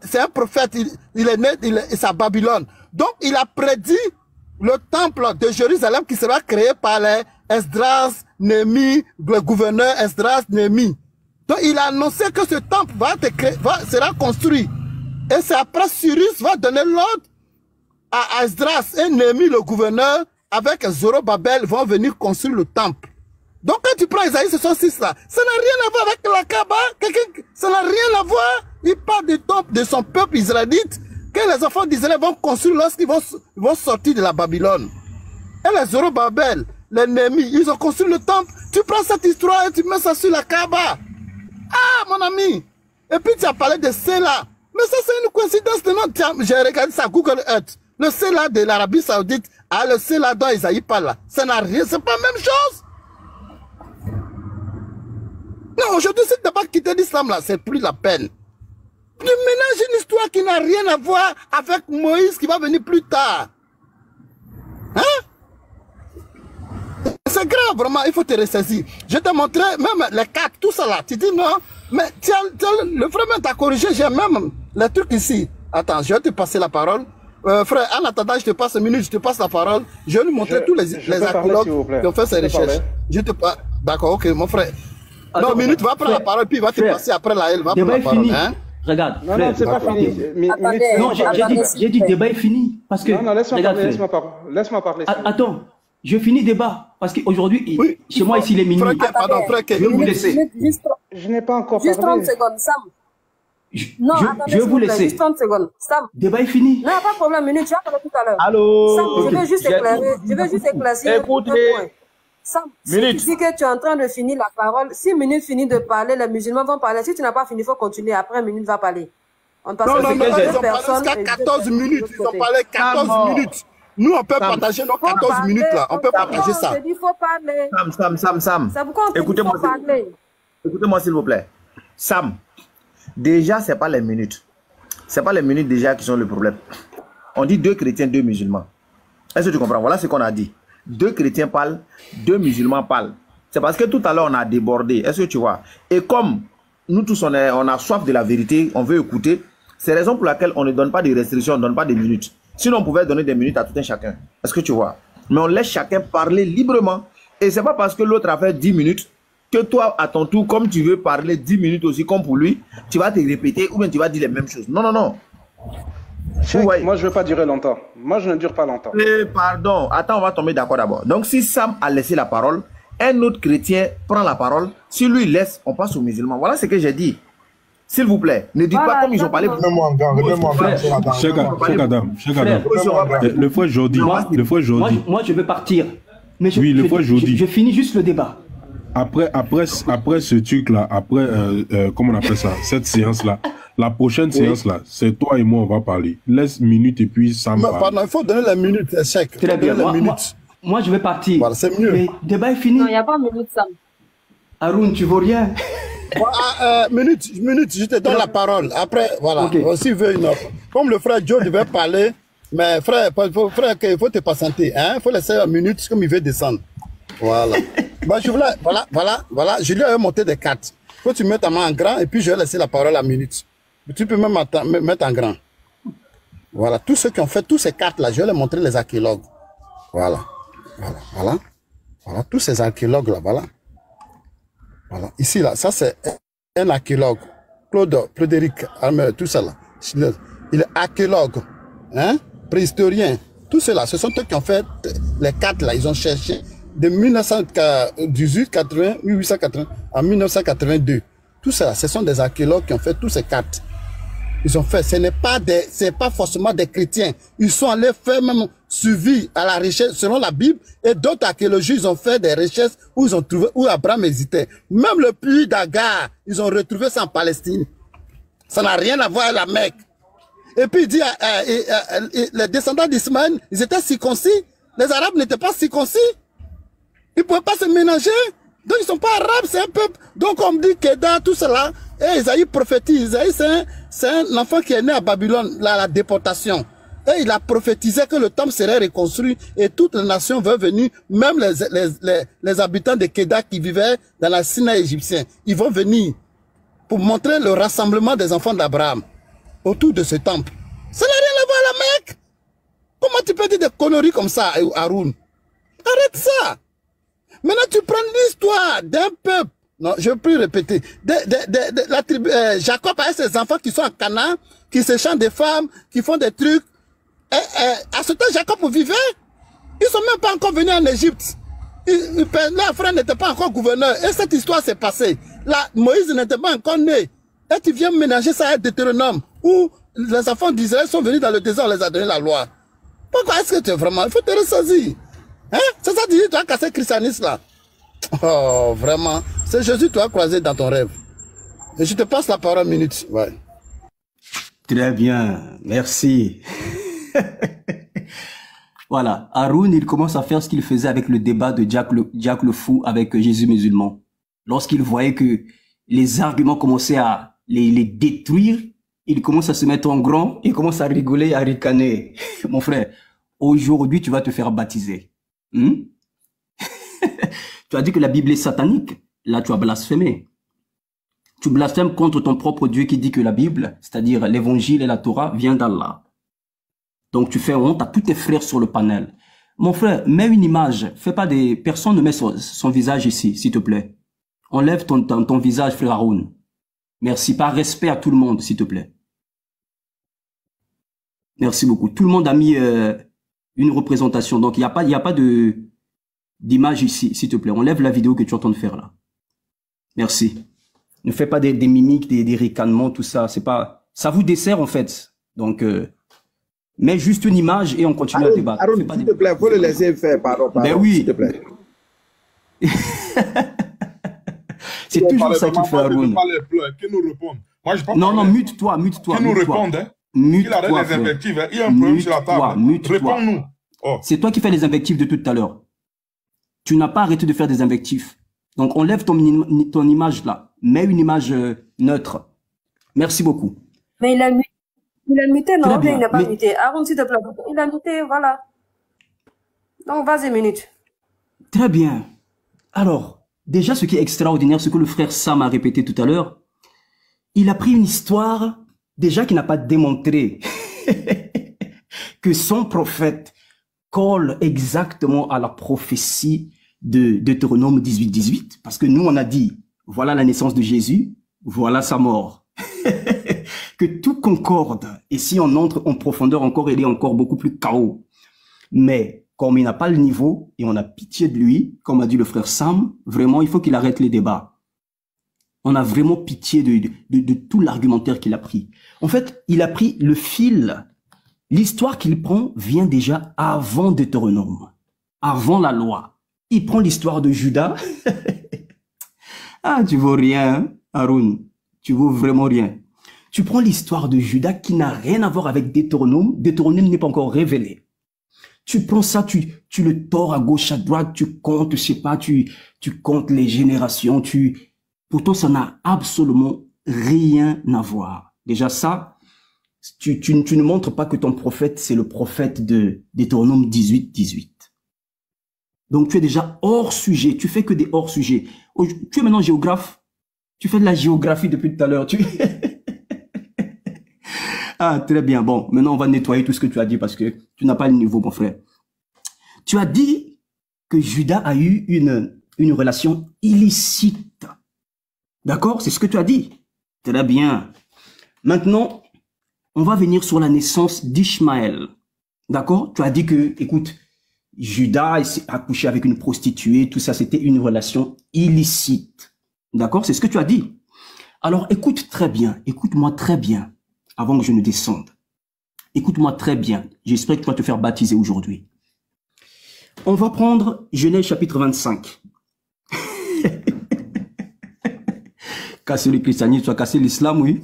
C'est un prophète, il est né, c'est à Babylone. Donc il a prédit le temple de Jérusalem qui sera créé par les Esdras, Néhémie, le gouverneur Esdras, Néhémie. Donc il a annoncé que ce temple sera construit. Et c'est après Cyrus va donner l'ordre à Esdras et Néhémie, le gouverneur, avec Zorobabel, vont venir construire le temple. Donc quand tu prends Isaïe 66 là, ça n'a rien à voir avec la Kaaba, ça n'a rien à voir. Il parle du temple de son peuple israélite que les enfants d'Israël vont construire lorsqu'ils vont sortir de la Babylone. Et les Zorobabel, les Néhémie, ils ont construit le temple. Tu prends cette histoire et tu mets ça sur la Kaaba. Ah mon ami. Et puis tu as parlé de Séla. Mais ça c'est une coïncidence de nom. J'ai regardé ça Google Earth. Le Séla de l'Arabie Saoudite, le Séla dont Isaïe parle là. Ça n'a rien, c'est pas la même chose. Non, aujourd'hui, si tu n'as pas quitté l'islam là, c'est plus la peine. Tu mélanges une histoire qui n'a rien à voir avec Moïse qui va venir plus tard. Hein? C'est grave, vraiment, il faut te ressaisir. Je te montrais même les cartes, tout ça là. Tu dis non, mais le frère t'a corrigé, j'ai même les trucs ici. Attends, je vais te passer la parole. Frère, en attendant, je te passe une minute, je te passe la parole. Je vais lui montrer tous les archéologues qui ont fait ces recherches. Je te passe. D'accord, ok, mon frère.
Attends,
non, minute, va prendre la parole, puis il va te passer après la L. Va prendre la parole. Hein?
Regarde.
Non, non, c'est pas fini.
Non, j'ai dit débat est fini. Parce que,
non, laisse-moi parler.
Attends, je finis débat. Parce qu'aujourd'hui, chez moi, ici, il est minuit.
Pardon, frère,
je vais vous laisser.
Je n'ai pas encore parlé.
Juste 30 secondes, Sam. Non, attendez,
je vais vous laisser.
Juste 30 secondes. Sam.
Débat est fini.
Non, pas de problème, minute, tu vas parler tout à l'heure.
Allô?
Sam, je vais juste éclaircir.
Écoutez.
Sam, si tu dis que tu es en train de finir la parole, si Minute finit de parler, les musulmans vont parler. Si tu n'as pas fini, il faut continuer. Après, Minute va parler. On passe
non, ils ont parlé jusqu'à 14 minutes. Ils ont parlé 14 minutes. Nous, on peut partager nos 14 minutes là. On peut partager ça.
Il faut parler.
Sam.
C'est pourquoi on dit faut parler.
Écoutez-moi, s'il vous plaît. Sam, déjà, ce n'est pas les minutes. Ce n'est pas les minutes déjà qui sont le problème. On dit 2 chrétiens, 2 musulmans. Est-ce que tu comprends? Voilà ce qu'on a dit. 2 chrétiens parlent, 2 musulmans parlent. C'est parce que tout à l'heure, on a débordé. Est-ce que tu vois? Et comme nous tous, on a soif de la vérité, on veut écouter, c'est la raison pour laquelle on ne donne pas de restrictions, on ne donne pas de minutes. Sinon, on pouvait donner des minutes à tout un chacun. Est-ce que tu vois? Mais on laisse chacun parler librement. Et ce n'est pas parce que l'autre a fait 10 minutes que toi, à ton tour, comme tu veux parler 10 minutes aussi comme pour lui, tu vas te répéter ou bien tu vas dire les mêmes choses. Non, non, non.
Moi, je ne veux pas durer longtemps. Moi, je ne dure pas longtemps.
Pardon. Attends, on va tomber d'accord d'abord. Donc, si Sam a laissé la parole, un autre chrétien prend la parole. Si lui laisse, on passe aux musulmans. Voilà ce que j'ai dit. S'il vous plaît, ne dites pas comme ils ont parlé.
Remets-moi en gant.
Cheikh Adam. Le frère Jordi.
Moi, je veux partir. Mais
oui, le frère Jordi.
Je finis juste le débat.
Après ce truc-là, comment on appelle ça, cette séance-là, la prochaine séance-là, c'est toi et moi, on va parler. Laisse minute et puis Sam parle.
Pardon, il faut donner la minute, Cheikh.
Très bien. Moi, je vais partir.
Voilà, c'est mieux.
Mais le débat est fini.
Non, il n'y a pas de minute, Sam.
Haroun, tu vaux rien.
Minute, je te donne la parole. Après, voilà. Okay. Aussi, veut une offre. Comme le frère Joe devait parler, mais frère, il faut te patienter. Il faut laisser une minute comme il veut descendre. Voilà. Voilà. Je lui ai monté des cartes. Faut que tu mettes ta main en grand et puis je vais laisser la parole à minute. Tu peux même mettre en grand. Voilà. Tous ceux qui ont fait toutes ces cartes-là, je vais les montrer les archéologues. Voilà. Voilà. Tous ces archéologues-là, voilà. Ici, là, ça c'est un archéologue. Frédéric, tout ça là. Il est archéologue, préhistorien. Tout cela, ce sont eux qui ont fait les cartes là. Ils ont cherché de 1880 à 1982. Tout ça, ce sont des archéologues qui ont fait toutes ces cartes. ils ont fait. C'est pas forcément des chrétiens. Ils sont allés faire même suivi à la recherche selon la Bible, et d'autres archéologistes ils ont fait des recherches où ils ont trouvé où Abraham hésitait. Même le puits d'Agar, ils ont retrouvé ça en Palestine. Ça n'a rien à voir avec la Mecque. Et puis il dit, les descendants d'Ismaël, ils étaient circoncis. Les Arabes n'étaient pas circoncis. Ils ne pouvaient pas se mélanger. Donc ils ne sont pas arabes, c'est un peuple. Donc on me dit que dans tout cela, et Isaïe prophétise. Isaïe, c'est un enfant qui est né à Babylone, la déportation. Et il a prophétisé que le temple serait reconstruit et toutes les nations vont venir, même les habitants de Kedah qui vivaient dans la Sinaï égyptien. Ils vont venir pour montrer le rassemblement des enfants d'Abraham autour de ce temple. Ça n'a rien à voir à la Mecque. Comment tu peux dire des conneries comme ça, Haroun? Arrête ça. Maintenant, tu prends l'histoire d'un peuple. Non, je ne veux plus répéter. La tribu, Jacob a ses enfants qui sont en Canaan, qui s'échangent des femmes, qui font des trucs. À ce temps, Jacob vivait. Ils ne sont même pas encore venus en Égypte. Leur frère n'était pas encore gouverneur. Et cette histoire s'est passée. Là, Moïse n'était pas encore né. Et tu viens ménager ça à Deutéronome, où les enfants d'Israël sont venus dans le désert, on les a donné la loi. Pourquoi est-ce que tu es vraiment... Il faut te ressaisir. Hein? C'est ça, tu as cassé le christianisme là. Oh, vraiment. C'est Jésus que tu as croisé dans ton rêve. Et je te passe la parole une minute. Ouais.
Très bien. Merci. Voilà. Haroun, il commence à faire ce qu'il faisait avec le débat de Jack le Fou avec Jésus musulman. Lorsqu'il voyait que les arguments commençaient à les détruire, il commence à se mettre en grand, il commence à rigoler, à ricaner. Mon frère, aujourd'hui, tu vas te faire baptiser. Tu as dit que la Bible est satanique. Là, tu as blasphémé. Tu blasphèmes contre ton propre Dieu qui dit que la Bible, c'est-à-dire l'évangile et la Torah, vient d'Allah. Donc, tu fais honte à tous tes frères sur le panel. Mon frère, mets une image. Fais pas des... Personne ne met son visage ici, s'il te plaît. Enlève ton visage, frère Haroun. Merci. Par respect à tout le monde, s'il te plaît. Merci beaucoup. Tout le monde a mis une représentation. Donc, il n'y a pas d'image ici, s'il te plaît. Enlève la vidéo que tu es en train de faire là. Merci. Ne fais pas des mimiques, des ricanements, tout ça. C'est pas... Ça vous dessert, en fait. Donc... mets juste une image et on continue à débattre.
Haroun, s'il te plaît, il faut le laisser faire, pardon.
Ben oui.
S'il te plaît.
C'est toujours ça qu'il fait, Haroun.
Qui nous répondent. Moi, je
non, non, mute-toi.
Qui nous répondent, hein.
Mute-toi.
Il arrête les invectives, hein. Il y a un problème sur la table. Réponds-nous. Oh.
C'est toi qui fais les invectives de tout à l'heure. Tu n'as pas arrêté de faire des invectives. Donc, enlève ton image là. Mets une image neutre. Merci beaucoup.
Mais il a muté, non, il n'a pas muté. Haroun, s'il te plaît. Il a muté, voilà. Donc, vas-y, minute.
Très bien. Alors, déjà, ce qui est extraordinaire, ce que le frère Sam a répété tout à l'heure, il a pris une histoire, déjà, qui n'a pas démontré que son prophète colle exactement à la prophétie de Deutéronome 18-18. Parce que nous, on a dit, voilà la naissance de Jésus, voilà sa mort. Que tout concorde. Et si on entre en profondeur encore, il est encore beaucoup plus chaos. Mais comme il n'a pas le niveau et on a pitié de lui, comme a dit le frère Sam, vraiment, il faut qu'il arrête les débats. On a vraiment pitié de tout l'argumentaire qu'il a pris. En fait, il a pris le fil. L'histoire qu'il prend vient déjà avant Deutéronome, avant la loi. Il prend l'histoire de Judas. Ah, tu vaux rien, Haroun. Tu vaux vraiment rien. Tu prends l'histoire de Judas qui n'a rien à voir avec Deutéronome. Deutéronome n'est pas encore révélé. Tu prends ça, tu le tords à gauche, à droite, tu comptes, je sais pas, tu comptes les générations, pourtant ça n'a absolument rien à voir. Déjà ça, tu ne montres pas que ton prophète, c'est le prophète de Deutéronome 18-18. Donc tu es déjà hors sujet, tu fais que des hors sujets. Tu es maintenant géographe, tu fais de la géographie depuis tout à l'heure, Ah, très bien. Bon, maintenant, on va nettoyer tout ce que tu as dit parce que tu n'as pas le niveau, mon frère. Tu as dit que Judas a eu une relation illicite. D'accord? C'est ce que tu as dit. Très bien. Maintenant, on va venir sur la naissance d'Ishmaël. D'accord? Tu as dit que, écoute, Judas a couché avec une prostituée, tout ça, c'était une relation illicite. D'accord? C'est ce que tu as dit. Alors, écoute très bien. Écoute-moi très bien. avant que je ne descende. Écoute-moi très bien. J'espère que tu vas te faire baptiser aujourd'hui. On va prendre Genèse chapitre 25. Casser le christianisme, soit casser l'islam, oui.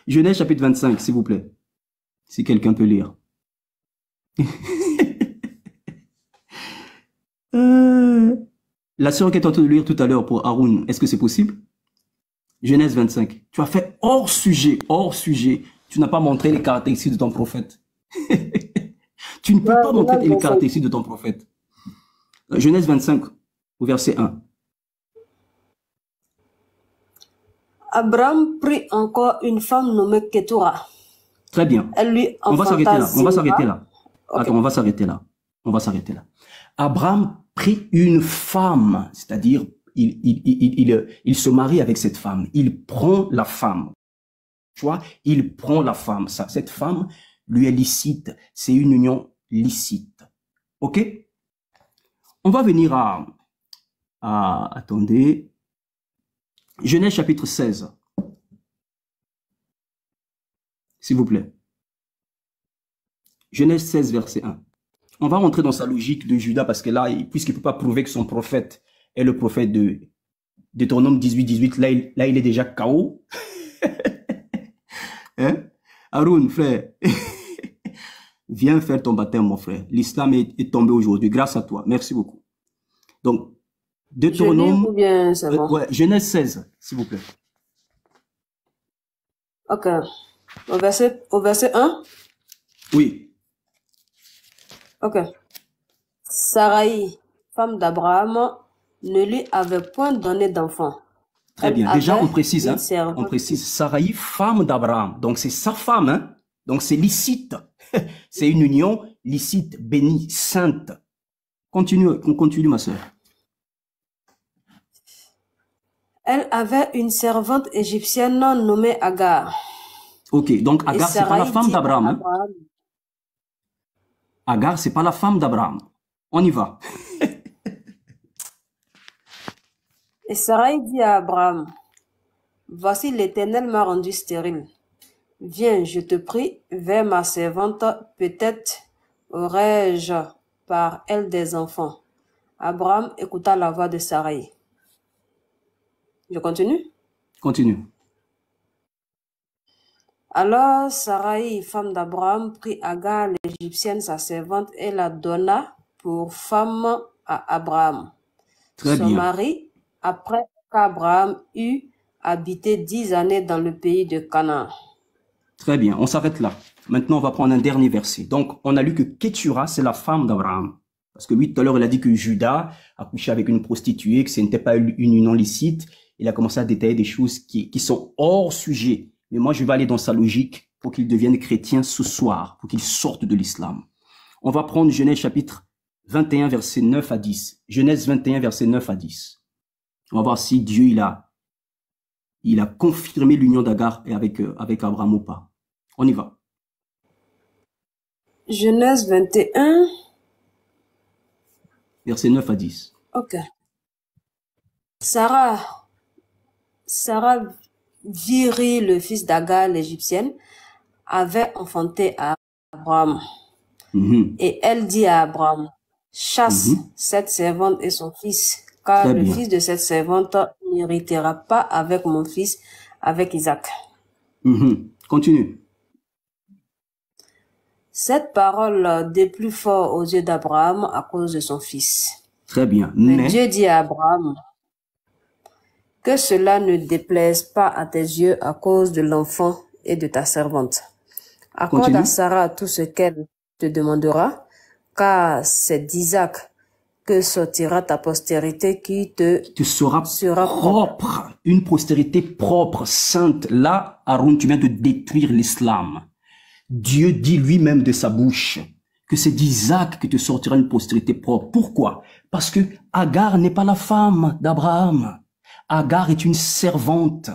Genèse chapitre 25, s'il vous plaît. Si quelqu'un peut lire. La sœur qui est en train de lire tout à l'heure pour Haroun, est-ce que c'est possible? Genèse 25. Tu as fait hors sujet, hors sujet. Tu n'as pas montré les caractéristiques de ton prophète. Tu ne peux pas montrer les caractéristiques de ton prophète. Genèse 25, au verset 1.
Abraham prit encore une femme nommée Ketura.
Très bien.
Elle lui
on va s'arrêter là. On va s'arrêter là.
Okay.
Attends, on va s'arrêter là. On va s'arrêter là. Abraham prit une femme, c'est-à-dire il se marie avec cette femme. Il prend la femme. Tu vois, il prend la femme. Cette femme lui est licite. C'est une union licite. OK? On va venir attendez. Genèse chapitre 16. S'il vous plaît. Genèse 16, verset 1. On va rentrer dans sa logique de Judas parce que là, puisqu'il ne peut pas prouver que son prophète est le prophète de Deutéronome 18, là, il est déjà KO. Hein? Haroun, frère, viens faire ton baptême, mon frère. L'islam est tombé aujourd'hui, grâce à toi. Merci beaucoup. Donc, Deutéronome, ouais, Genèse 16, s'il vous plaît.
Ok. Au verset 1?
Oui.
Ok. Sarai, femme d'Abraham, ne lui avait point donné d'enfant.
Très bien. Déjà, on précise, hein, on précise, Sarai, femme d'Abraham. Donc, c'est sa femme, hein. Donc, c'est licite. C'est une union licite, bénie, sainte. On continue, ma soeur.
Elle avait une servante égyptienne nommée Agar.
Ok, donc Agar, c'est pas la femme d'Abraham. Hein? Agar, c'est pas la femme d'Abraham. On y va.
Et Sarai dit à Abraham, voici l'Éternel m'a rendu stérile. Viens, je te prie, vers ma servante, peut-être aurais-je par elle des enfants. Abraham écouta la voix de Sarai. Je continue?
Continue.
Alors Sarai, femme d'Abraham, prit Agar, l'Égyptienne, sa servante, et la donna pour femme à Abraham.
Très bien.
Son mari, après qu'Abraham eut habité 10 années dans le pays de Canaan.
Très bien, on s'arrête là. Maintenant, on va prendre un dernier verset. Donc, on a lu que Ketura, c'est la femme d'Abraham. Parce que lui, tout à l'heure, il a dit que Judas a couché avec une prostituée, que ce n'était pas une union licite. Il a commencé à détailler des choses qui sont hors sujet. Mais moi, je vais aller dans sa logique pour qu'il devienne chrétien ce soir, pour qu'il sorte de l'islam. On va prendre Genèse chapitre 21, verset 9 à 10. Genèse 21, verset 9 à 10. On va voir si Dieu, il a confirmé l'union d'Agar avec Abraham ou pas. On y va.
Genèse 21.
Verset 9 à 10.
Ok. Sarah virit le fils d'Agar, l'Égyptienne, avait enfanté à Abraham. Et elle dit à Abraham, chasse cette servante et son fils, car
Très
le
bien.
fils de cette servante n'héritera pas avec mon fils, avec Isaac.
Continue.
Cette parole déplut fort aux yeux d'Abraham à cause de son fils.
Très bien.
Mais Dieu dit à Abraham, que cela ne déplaise pas à tes yeux à cause de l'enfant et de ta servante. Accorde
Continue.
à Sarah tout ce qu'elle te demandera, car c'est d'Isaac que sortira ta postérité qui te
sera propre. Une postérité propre, sainte. Là, Aaron, tu viens de détruire l'islam. Dieu dit lui-même de sa bouche que c'est d'Isaac que te sortira une postérité propre. Pourquoi? Parce que Agar n'est pas la femme d'Abraham. Agar est une servante.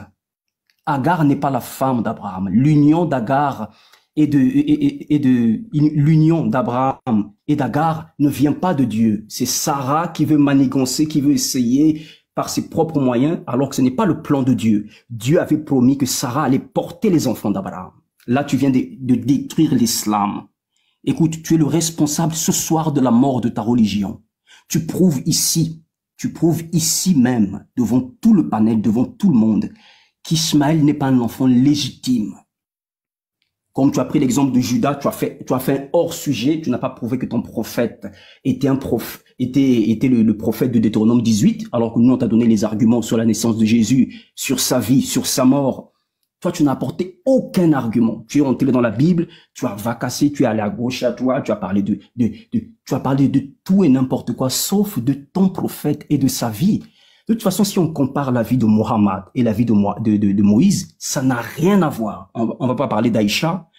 Agar n'est pas la femme d'Abraham. L'union d'Agar l'union d'Abraham et d'Agar ne vient pas de Dieu. C'est Sarah qui veut manigancer, qui veut essayer par ses propres moyens, alors que ce n'est pas le plan de Dieu. Dieu avait promis que Sarah allait porter les enfants d'Abraham. Là, tu viens de détruire l'islam. Écoute, tu es le responsable ce soir de la mort de ta religion. Tu prouves ici même, devant tout le panel, devant tout le monde, qu'Ismaël n'est pas un enfant légitime. Comme tu as pris l'exemple de Judas, tu as fait un hors-sujet, tu n'as pas prouvé que ton prophète était le prophète de Deutéronome 18, alors que nous, on t'a donné les arguments sur la naissance de Jésus, sur sa vie, sur sa mort. Toi, tu n'as apporté aucun argument. Tu es entré dans la Bible, tu as vacassé, tu es allé à gauche à toi, tu as parlé de tout et n'importe quoi, sauf de ton prophète et de sa vie. De toute façon, si on compare la vie de Mohammed et la vie de Moïse, ça n'a rien à voir. On va pas parler d'Aïcha,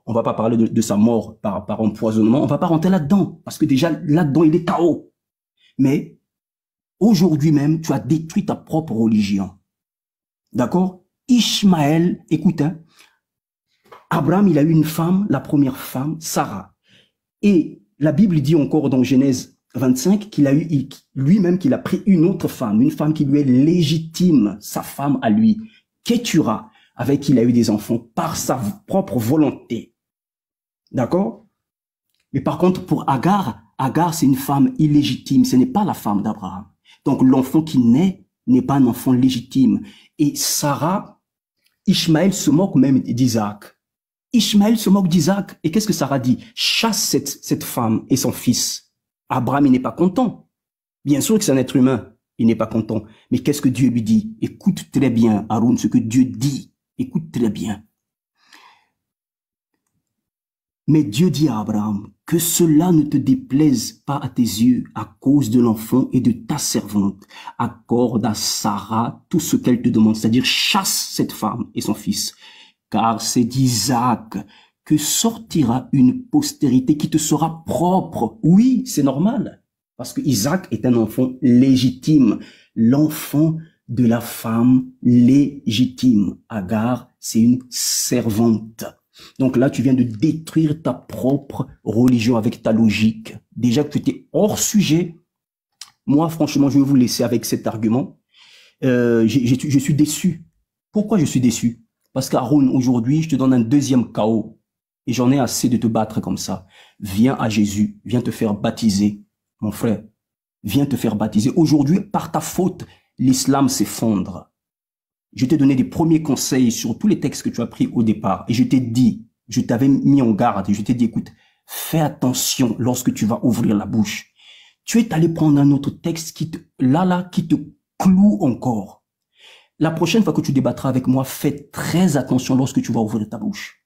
on va pas parler de sa mort par empoisonnement, on va pas rentrer là-dedans, parce que déjà, là-dedans, il est KO. Mais, aujourd'hui même, tu as détruit ta propre religion. D'accord? Ishmaël, écoute, hein, Abraham, il a eu une femme, la première femme, Sarah. Et la Bible dit encore dans Genèse 25 qu'il a eu lui-même qu'il a pris une autre femme, une femme qui lui est légitime, sa femme à lui, Kétura, avec qui il a eu des enfants par sa propre volonté. D'accord? Mais par contre, pour Agar c'est une femme illégitime, ce n'est pas la femme d'Abraham. Donc l'enfant qui naît n'est pas un enfant légitime. Et Sarah, Ishmaël se moque même d'Isaac. Ishmaël se moque d'Isaac. Et qu'est-ce que Sarah dit? Chasse cette femme et son fils. Abraham, il n'est pas content. Bien sûr que c'est un être humain. Il n'est pas content. Mais qu'est-ce que Dieu lui dit? Écoute très bien, Haroun, ce que Dieu dit. Écoute très bien. Mais Dieu dit à Abraham, que cela ne te déplaise pas à tes yeux à cause de l'enfant et de ta servante. Accorde à Sarah tout ce qu'elle te demande, c'est-à-dire chasse cette femme et son fils. Car c'est d'Isaac que sortira une postérité qui te sera propre. Oui, c'est normal, parce que Isaac est un enfant légitime, l'enfant de la femme légitime. Agar, c'est une servante. Donc là, tu viens de détruire ta propre religion avec ta logique. Déjà que tu étais hors sujet. Moi, franchement, je vais vous laisser avec cet argument. Je suis déçu. Pourquoi je suis déçu? Parce qu'Haroun, aujourd'hui, je te donne un deuxième chaos. Et j'en ai assez de te battre comme ça. Viens à Jésus. Viens te faire baptiser. Mon frère, viens te faire baptiser. Aujourd'hui, par ta faute, l'islam s'effondre. Je t'ai donné des premiers conseils sur tous les textes que tu as pris au départ. Et je t'ai dit, je t'avais mis en garde. Et je t'ai dit, écoute, fais attention lorsque tu vas ouvrir la bouche. Tu es allé prendre un autre texte qui te cloue encore. La prochaine fois que tu débattras avec moi, fais très attention lorsque tu vas ouvrir ta bouche.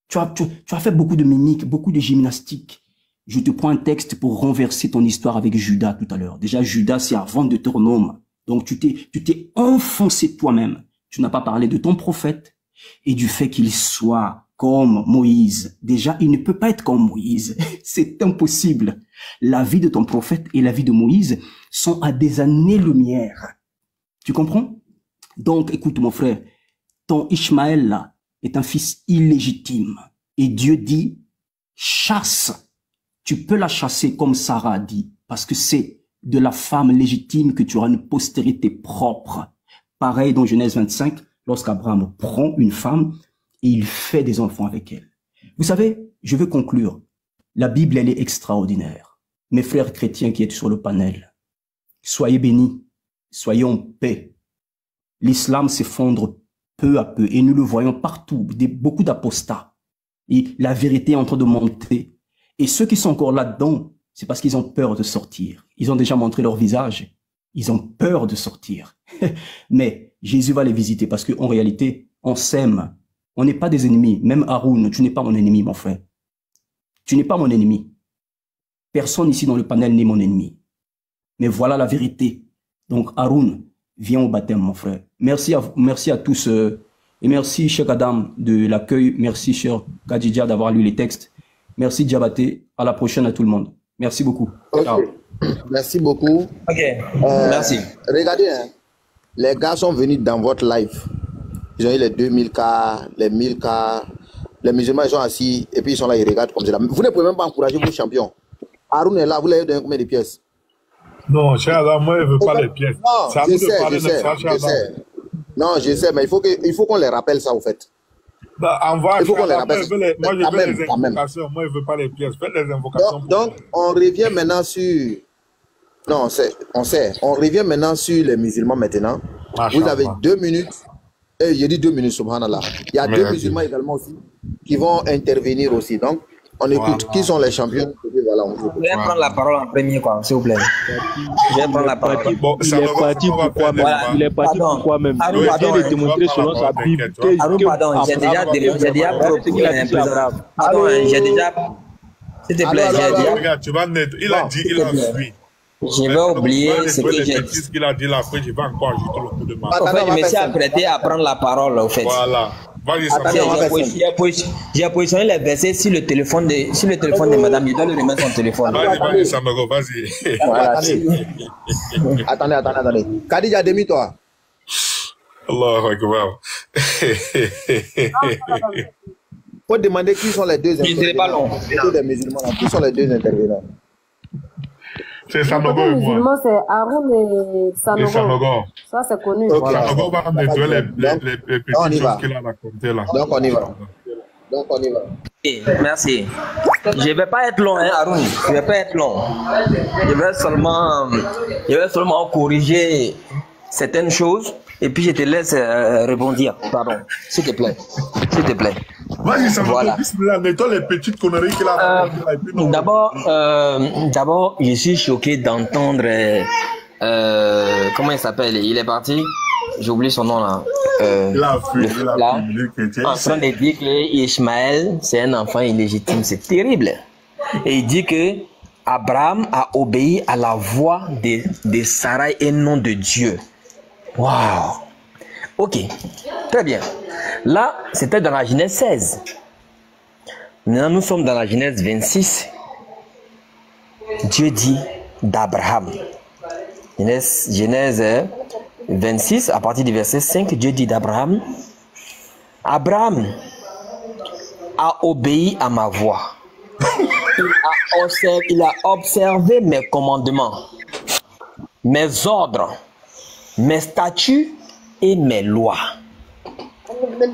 Tu as fait beaucoup de mimiques, beaucoup de gymnastique. Je te prends un texte pour renverser ton histoire avec Judas tout à l'heure. Déjà, Judas, c'est avant Deutéronome. Donc, tu t'es enfoncé toi-même. Tu n'as pas parlé de ton prophète et du fait qu'il soit comme Moïse. Déjà, il ne peut pas être comme Moïse. C'est impossible. La vie de ton prophète et la vie de Moïse sont à des années-lumière. Tu comprends? Donc, écoute, mon frère, ton Ishmaël, là, est un fils illégitime. Et Dieu dit, chasse. Tu peux la chasser comme Sarah a dit, parce que c'est de la femme légitime que tu auras une postérité propre. Pareil dans Genèse 25, lorsqu'Abraham prend une femme et il fait des enfants avec elle. Vous savez, je veux conclure. La Bible, elle est extraordinaire. Mes frères chrétiens qui êtes sur le panel, soyez bénis, soyez en paix. L'islam s'effondre peu à peu et nous le voyons partout, beaucoup d'apostats. Et la vérité est en train de monter. Et ceux qui sont encore là-dedans, c'est parce qu'ils ont peur de sortir. Ils ont déjà montré leur visage. Ils ont peur de sortir. Mais Jésus va les visiter parce qu'en réalité, on s'aime. On n'est pas des ennemis. Même Haroun, tu n'es pas mon ennemi, mon frère. Tu n'es pas mon ennemi. Personne ici dans le panel n'est mon ennemi. Mais voilà la vérité. Donc Haroun, viens au baptême, mon frère. Merci à tous. Et merci, cher Adam, de l'accueil. Merci, cher Kadidja, d'avoir lu les textes. Merci, Diabaté. À la prochaine à tout le monde. Merci beaucoup.
Okay.
Ciao.
Merci beaucoup.
Ok, merci.
Regardez, hein, les gars sont venus dans votre live. Ils ont eu les 2000 cas, les 1000 cas. Les musulmans, ils sont assis et puis ils sont là, ils regardent comme ça. Vous ne pouvez même pas encourager vos champions. Haroun est là, vous l'avez donné combien de pièces?
Non, cher Adam, moi, je ne veux pas les pièces.
Non, je sais. Non, je sais, mais il faut qu'on les rappelle ça, au fait.
Bah, il faut qu'on les rappelle. Moi, je veux les invocations. Moi, je ne veux pas les pièces. Faites les invocations.
Donc, on revient maintenant sur... Non, on sait. On revient maintenant sur les musulmans maintenant. Vous avez 2 minutes. J'ai dit 2 minutes, subhanallah. Il y a 2 musulmans également aussi qui vont intervenir aussi. Donc, on écoute qui sont les champions. Voilà,
je vais prendre la parole en premier, quoi, s'il vous plaît. Je vais prendre la parole.
Bon, il est parti pourquoi même?
Voilà.
Il est parti pourquoi même? Il vient de démontrer selon sa Bible.
Pardon, j'ai déjà proposé un peu. Pardon, j'ai déjà... S'il te plaît, j'ai déjà...
Regarde, tu vas net. Il a dit, il a suivi.
Je vais oublier ce que j'ai dit.
Ce qu'il a dit là, après, je vais encore ajouter le coup de main.
En fait, je me suis apprêté à prendre la parole, au fait.
Voilà.
J'ai positionné les versets sur le téléphone de madame. Je dois lui remettre son téléphone.
Vas-y, Samago, vas-y.
Voilà.
Attendez. Khadija, demi-toi.
Allahu Akbar.
Faut demander qui sont les 2 intervenants.
Je ne serai pas long.
Des musulmans, qui sont les 2 intervenants?
C'est Sanogo et moi.
Musulmans, c'est Aaron et Sanogo. Ça, c'est connu.
Okay.
Sanogo va nettoyer les petites choses qu'il a racontées là.
Donc, on y va.
Merci. Je ne vais pas être long, hein, Aaron. Je ne vais pas être long. Je vais seulement corriger certaines choses. Et puis je te laisse rebondir. Pardon. S'il te plaît.
Vas-y, ça va. Nettoie les petites conneries qu'il a.
D'abord, je suis choqué d'entendre. Comment il s'appelle? Il est parti. J'ai oublié son nom là. En train de dire que Ishmaël, c'est un enfant illégitime. C'est terrible. Et il dit que Abraham a obéi à la voix de Sarai et non de Dieu. Waouh! Ok, très bien. Là, c'était dans la Genèse 16. Maintenant, nous sommes dans la Genèse 26. Dieu dit d'Abraham. Genèse 26, à partir du verset 5, Dieu dit d'Abraham. Abraham a obéi à ma voix. Il a observé mes commandements, mes ordres, mes statuts et mes lois.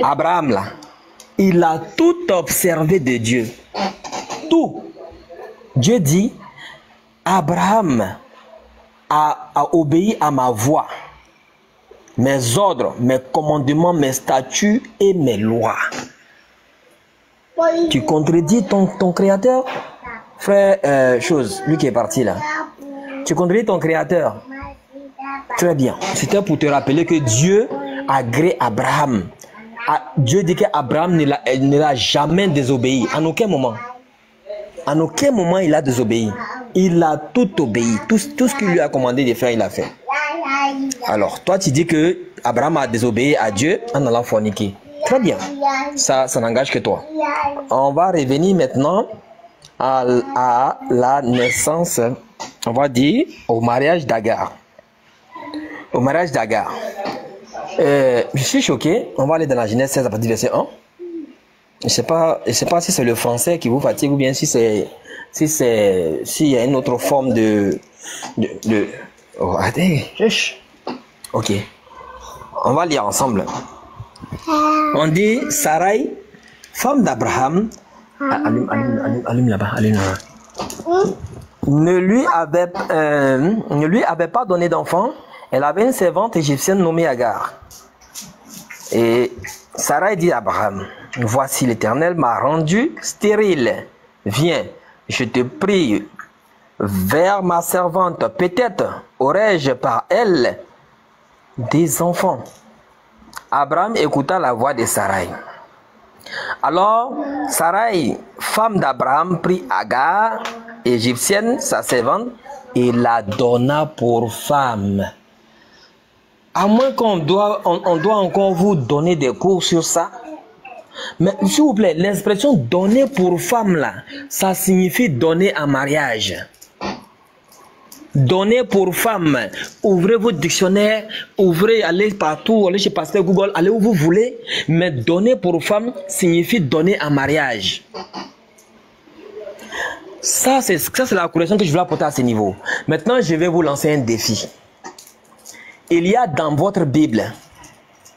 Abraham, là, il a tout observé de Dieu. Tout. Dieu dit, Abraham a obéi à ma voix, mes ordres, mes commandements, mes statuts et mes lois. Tu contredis ton créateur? Frère, lui qui est parti là. Tu contredis ton créateur? Très bien. C'était pour te rappeler que Dieu a gré Abraham. Dieu dit qu'Abraham ne l'a jamais désobéi. En aucun moment. En aucun moment il a désobéi. Il a tout obéi. Tout ce qu'il lui a commandé de faire, il a fait. Alors, toi tu dis que Abraham a désobéi à Dieu en allant forniquer. Très bien. Ça n'engage que toi. On va revenir maintenant à la naissance, on va dire, au mariage d'Agar. Au mariage d'Agar. Je suis choqué. On va aller dans la Genèse 16 à partir du verset 1. Je sais pas si c'est le français qui vous fatigue ou bien s'il y a une autre forme de oh, attendez. Ok. On va lire ensemble. On dit Sarai, femme d'Abraham, allume là-bas, ne lui avait pas donné d'enfant. Elle avait une servante égyptienne nommée Agar. Et Sarai dit à Abraham, voici l'Éternel m'a rendu stérile. Viens, je te prie, vers ma servante, peut-être aurais-je par elle des enfants. Abraham écouta la voix de Sarai. Alors, Sarai, femme d'Abraham, prit Agar, égyptienne, sa servante, et la donna pour femme. À moins qu'on doit encore vous donner des cours sur ça. Mais s'il vous plaît, l'expression donner pour femme là, ça signifie donner en mariage. Donner pour femme. Ouvrez votre dictionnaire, allez partout, allez chez Pasteur Google, allez où vous voulez. Mais donner pour femme signifie donner en mariage. Ça, c'est la correction que je voulais apporter à ce niveau. Maintenant, je vais vous lancer un défi. Il y a dans votre Bible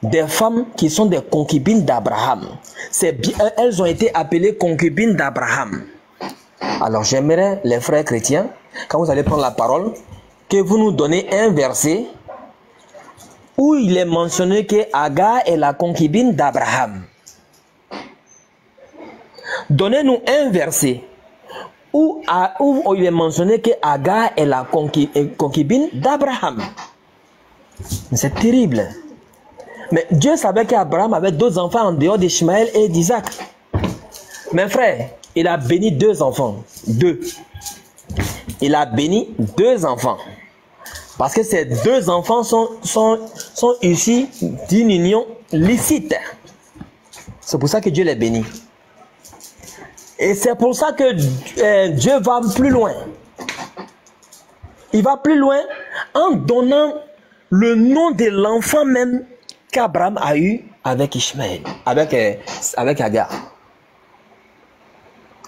des femmes qui sont des concubines d'Abraham. Elles ont été appelées concubines d'Abraham. Alors, j'aimerais, les frères chrétiens, quand vous allez prendre la parole, que vous nous donnez un verset où il est mentionné que Agar est la concubine d'Abraham. Donnez-nous un verset où il est mentionné que Agar est la concubine d'Abraham. C'est terrible. Mais Dieu savait qu'Abraham avait 2 enfants en dehors d'Ishmaël et d'Isaac. Mes frères, il a béni 2 enfants. 2. Il a béni 2 enfants. Parce que ces 2 enfants sont issus d'une union licite. C'est pour ça que Dieu les bénit. Et c'est pour ça que Dieu va plus loin. Il va plus loin en donnant le nom de l'enfant même qu'Abraham a eu avec Ishmaël, avec Agar.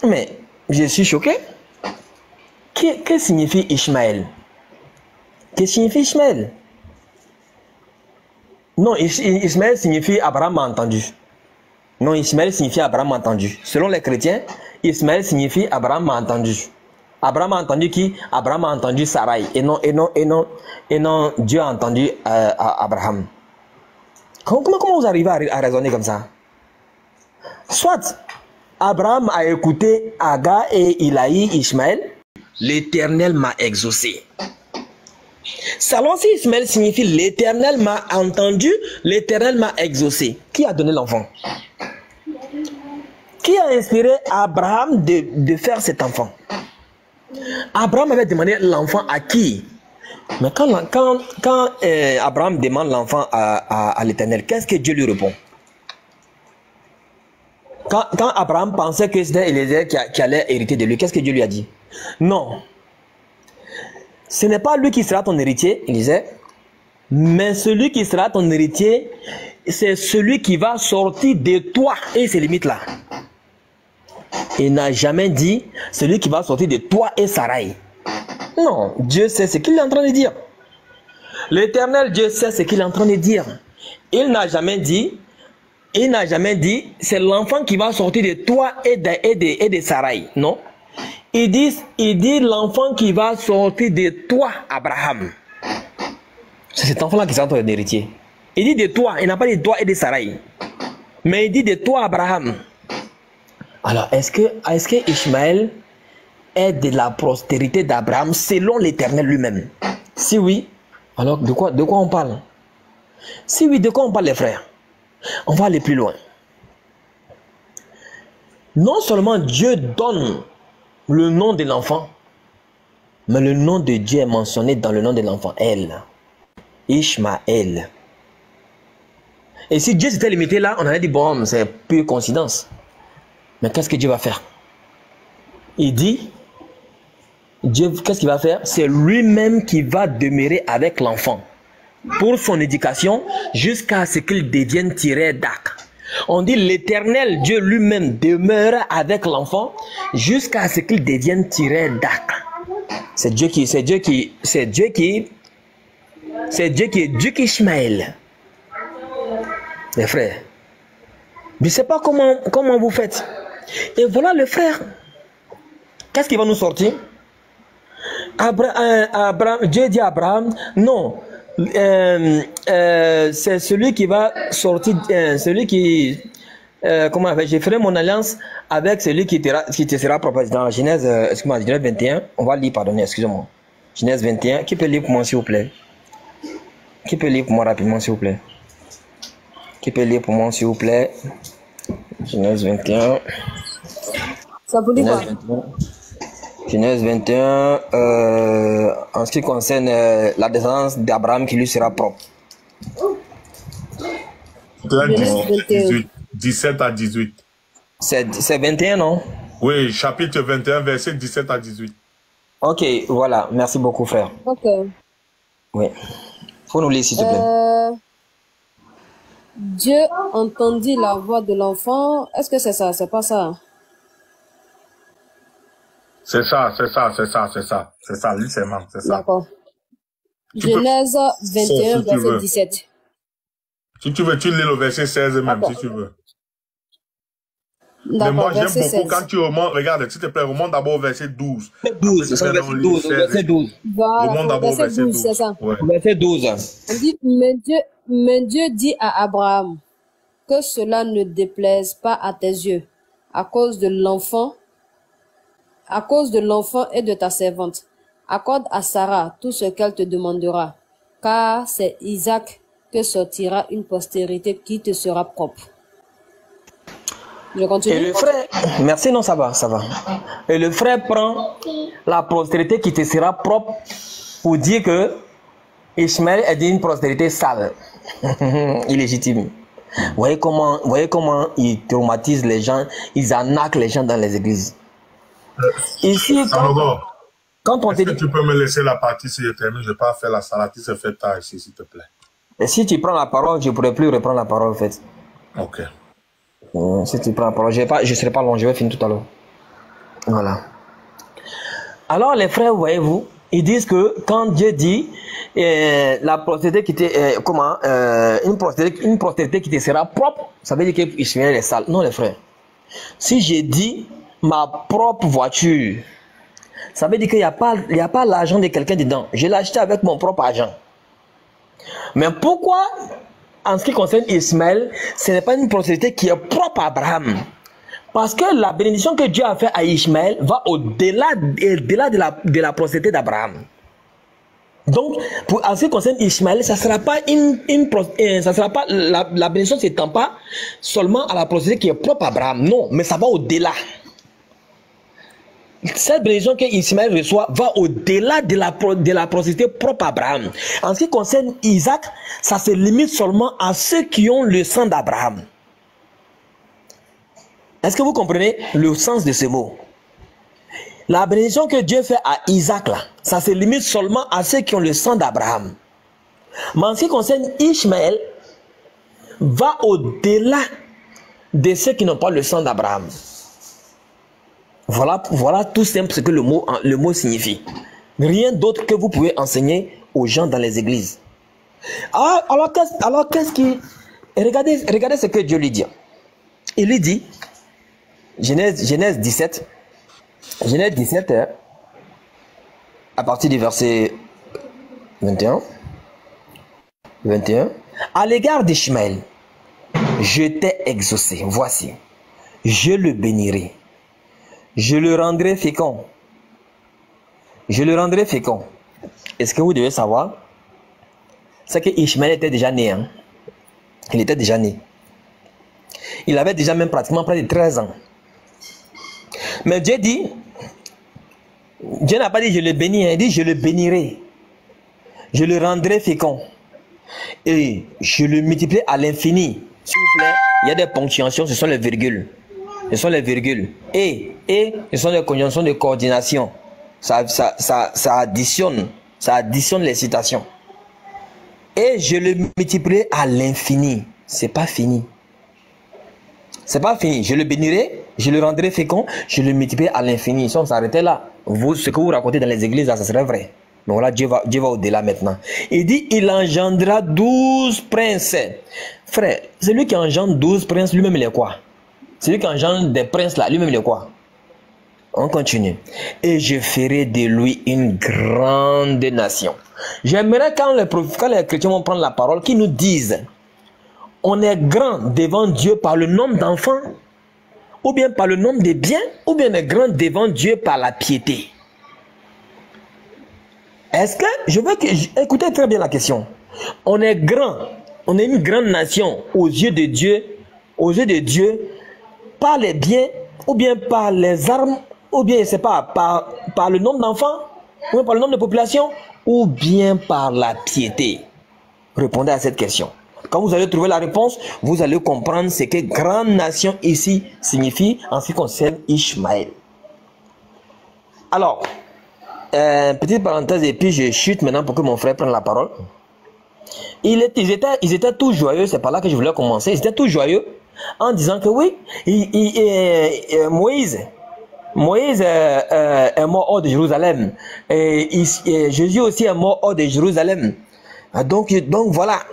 Mais je suis choqué. Que signifie Ishmaël? Que signifie Ishmaël? Non, Ishmaël signifie Abraham m'a entendu. Non, Ishmaël signifie Abraham m'a entendu. Selon les chrétiens, Ishmaël signifie Abraham m'a entendu. Abraham a entendu qui? Abraham a entendu Sarai. Et non, Dieu a entendu Abraham. Comment vous arrivez à raisonner comme ça? Soit Abraham a écouté Agar et il a eu Ishmaël. L'Éternel m'a exaucé. Selon si Ishmaël signifie l'Éternel m'a entendu, l'Éternel m'a exaucé. Qui a donné l'enfant? Qui a inspiré Abraham de faire cet enfant? Abraham avait demandé l'enfant à qui? Mais quand Abraham demande l'enfant à l'Éternel, qu'est-ce que Dieu lui répond? Quand Abraham pensait que c'était Élisée qui allait hériter de lui, qu'est-ce que Dieu lui a dit? Non. Ce n'est pas lui qui sera ton héritier, Élisée, mais celui qui sera ton héritier, c'est celui qui va sortir de toi et ses limites là. Il n'a jamais dit celui qui va sortir de toi et Sarai. Non, Dieu sait ce qu'il est en train de dire. L'Éternel Dieu sait ce qu'il est en train de dire. Il n'a jamais dit, c'est l'enfant qui va sortir de toi et de Sarai. Non. Il dit l'enfant qui va sortir de toi, Abraham. C'est cet enfant-là qui sera ton héritier. Il dit de toi, il n'a pas dit de toi et de Sarai. Mais il dit de toi, Abraham. Alors, est-ce que Ishmaël est de la postérité d'Abraham selon l'Éternel lui-même? Si oui, alors de quoi on parle? Si oui, de quoi on parle, les frères? On va aller plus loin. Non seulement Dieu donne le nom de l'enfant, mais le nom de Dieu est mentionné dans le nom de l'enfant, elle. Ishmaël. Et si Dieu s'était limité là, on aurait dit, bon, c'est pure coïncidence. Mais qu'est-ce que Dieu va faire? Il dit, Dieu, qu'est-ce qu'il va faire? C'est lui-même qui va demeurer avec l'enfant pour son éducation jusqu'à ce qu'il devienne tiré d'Arc. On dit l'Éternel Dieu lui-même demeure avec l'enfant jusqu'à ce qu'il devienne tiré d'Arc. C'est Dieu qui éduque Ishmaël. Les frères, je ne sais pas comment vous faites. Et voilà le frère. Qu'est-ce qui va nous sortir? Dieu dit à Abraham, non, c'est celui qui va sortir, comment je ferai mon alliance avec celui qui te sera proposé. Dans Genèse, excuse-moi, Genèse 21, on va lire, pardonnez, excusez-moi. Genèse 21, qui peut lire pour moi s'il vous plaît? Qui peut lire pour moi rapidement s'il vous plaît? Qui peut lire pour moi s'il vous plaît? Genèse 21.
Ça vous dit quoi?
Genèse 21, en ce qui concerne la descendance d'Abraham qui lui sera propre.
17 à 18.
C'est 21, non?
Oui, chapitre 21, verset 17 à 18.
Ok, voilà. Merci beaucoup, frère.
Ok.
Oui. Faut nous lire, s'il te plaît.
Dieu entendit la voix de l'enfant. Est-ce que c'est ça? C'est pas ça?
C'est ça. Lis seulement, c'est ça.
D'accord. Genèse 21, verset 17.
Si tu veux, tu lis le verset 16 même, si tu veux. Mais moi, j'aime beaucoup quand tu remontes, regarde, s'il te plaît, remonte d'abord au verset 12.
Verset 12.
Voilà,
remonte d'abord au verset 12.
C'est ça.
Ouais.
Verset 12.
On dit, mais Dieu dit à Abraham que cela ne déplaise pas à tes yeux à cause de l'enfant et de ta servante. Accorde à Sarah tout ce qu'elle te demandera, car c'est Isaac que sortira une postérité qui te sera propre. Je continue.
Et le frère, merci, non, ça va. Et le frère prend la postérité qui te sera propre pour dire que Ishmaël est d'une postérité sale, illégitime. Voyez comment ils traumatisent les gens, ils arnaquent les gens dans les églises. Ici, quand on te dit...
Tu peux me laisser la partie si je termine, je ne vais pas faire la salade, c'est fait tard ici, s'il te plaît.
Et si tu prends la parole, je ne pourrai plus reprendre la parole, en fait.
Ok.
Si tu prends la parole, je ne serai pas long, je vais finir tout à l'heure. Voilà. Alors, les frères, voyez-vous, ils disent que quand Dieu dit la postérité qui te, une postérité qui te sera propre, ça veut dire que Ishmaël est sale. Non, les frères. Si j'ai dit ma propre voiture, ça veut dire qu'il n'y a pas l'argent de quelqu'un dedans. Je l'ai acheté avec mon propre argent. Mais pourquoi, en ce qui concerne Ishmaël, ce n'est pas une postérité qui est propre à Abraham? Parce que la bénédiction que Dieu a fait à Ishmaël va au-delà de la postérité d'Abraham. Donc, en ce qui concerne Ishmaël, ça ne sera pas la bénédiction ne s'étend pas seulement à la postérité qui est propre à Abraham. Non, mais ça va au-delà. Cette bénédiction que Ishmaël reçoit va au-delà de la postérité propre à Abraham. En ce qui concerne Isaac, ça se limite seulement à ceux qui ont le sang d'Abraham. Est-ce que vous comprenez le sens de ce mot? La bénédiction que Dieu fait à Isaac, là, ça se limite seulement à ceux qui ont le sang d'Abraham. Mais en ce qui concerne Ishmaël, va au-delà de ceux qui n'ont pas le sang d'Abraham. Voilà tout simple ce que le mot signifie. Rien d'autre que vous pouvez enseigner aux gens dans les églises. Alors qu'est-ce qui... Regardez ce que Dieu lui dit. Il lui dit, Genèse 17, à partir du verset 21, à l'égard d'Ishmaël, je t'ai exaucé, voici, je le bénirai, je le rendrai fécond. Est-ce que vous devez savoir? C'est que Ishmaël était déjà né. Hein? Il était déjà né. Il avait déjà même pratiquement près de 13 ans. Mais Dieu n'a pas dit je le bénis, il dit je le bénirai. Je le rendrai fécond. Et je le multiplierai à l'infini. S'il vous plaît, il y a des ponctuations, ce sont les virgules. Et ce sont des conjonctions de coordination. Ça additionne les citations. Et je le multiplierai à l'infini. C'est pas fini. Je le bénirai, je le rendrai fécond, je le multiplierai à l'infini. Si on s'arrêtait là, ce que vous racontez dans les églises, là, ça serait vrai. Mais voilà, Dieu va au-delà maintenant. Il dit, il engendra 12 princes. Frère, celui qui engendre 12 princes, lui-même, il est quoi? Celui qui engendre des princes, là, lui-même, il est quoi? On continue. Et je ferai de lui une grande nation. J'aimerais quand les chrétiens vont prendre la parole, qu'ils nous disent, on est grand devant Dieu par le nombre d'enfants, ou bien par le nombre de biens, ou bien on est grand devant Dieu par la piété. Est-ce que, écoutez très bien la question. On est grand, on est une grande nation aux yeux de Dieu, par les biens, ou bien par les armes, ou bien, je ne sais pas, par le nombre d'enfants, ou bien par le nombre de population, ou bien par la piété. Répondez à cette question. Quand vous allez trouver la réponse, vous allez comprendre ce que grande nation ici signifie en ce qui concerne Ishmaël. Alors, petite parenthèse et puis je chute maintenant pour que mon frère prenne la parole. Ils étaient tous joyeux, c'est par là que je voulais commencer. Ils étaient tous joyeux en disant que oui, Moïse, Moïse est mort hors de Jérusalem. Et Jésus aussi est mort hors de Jérusalem. Donc voilà.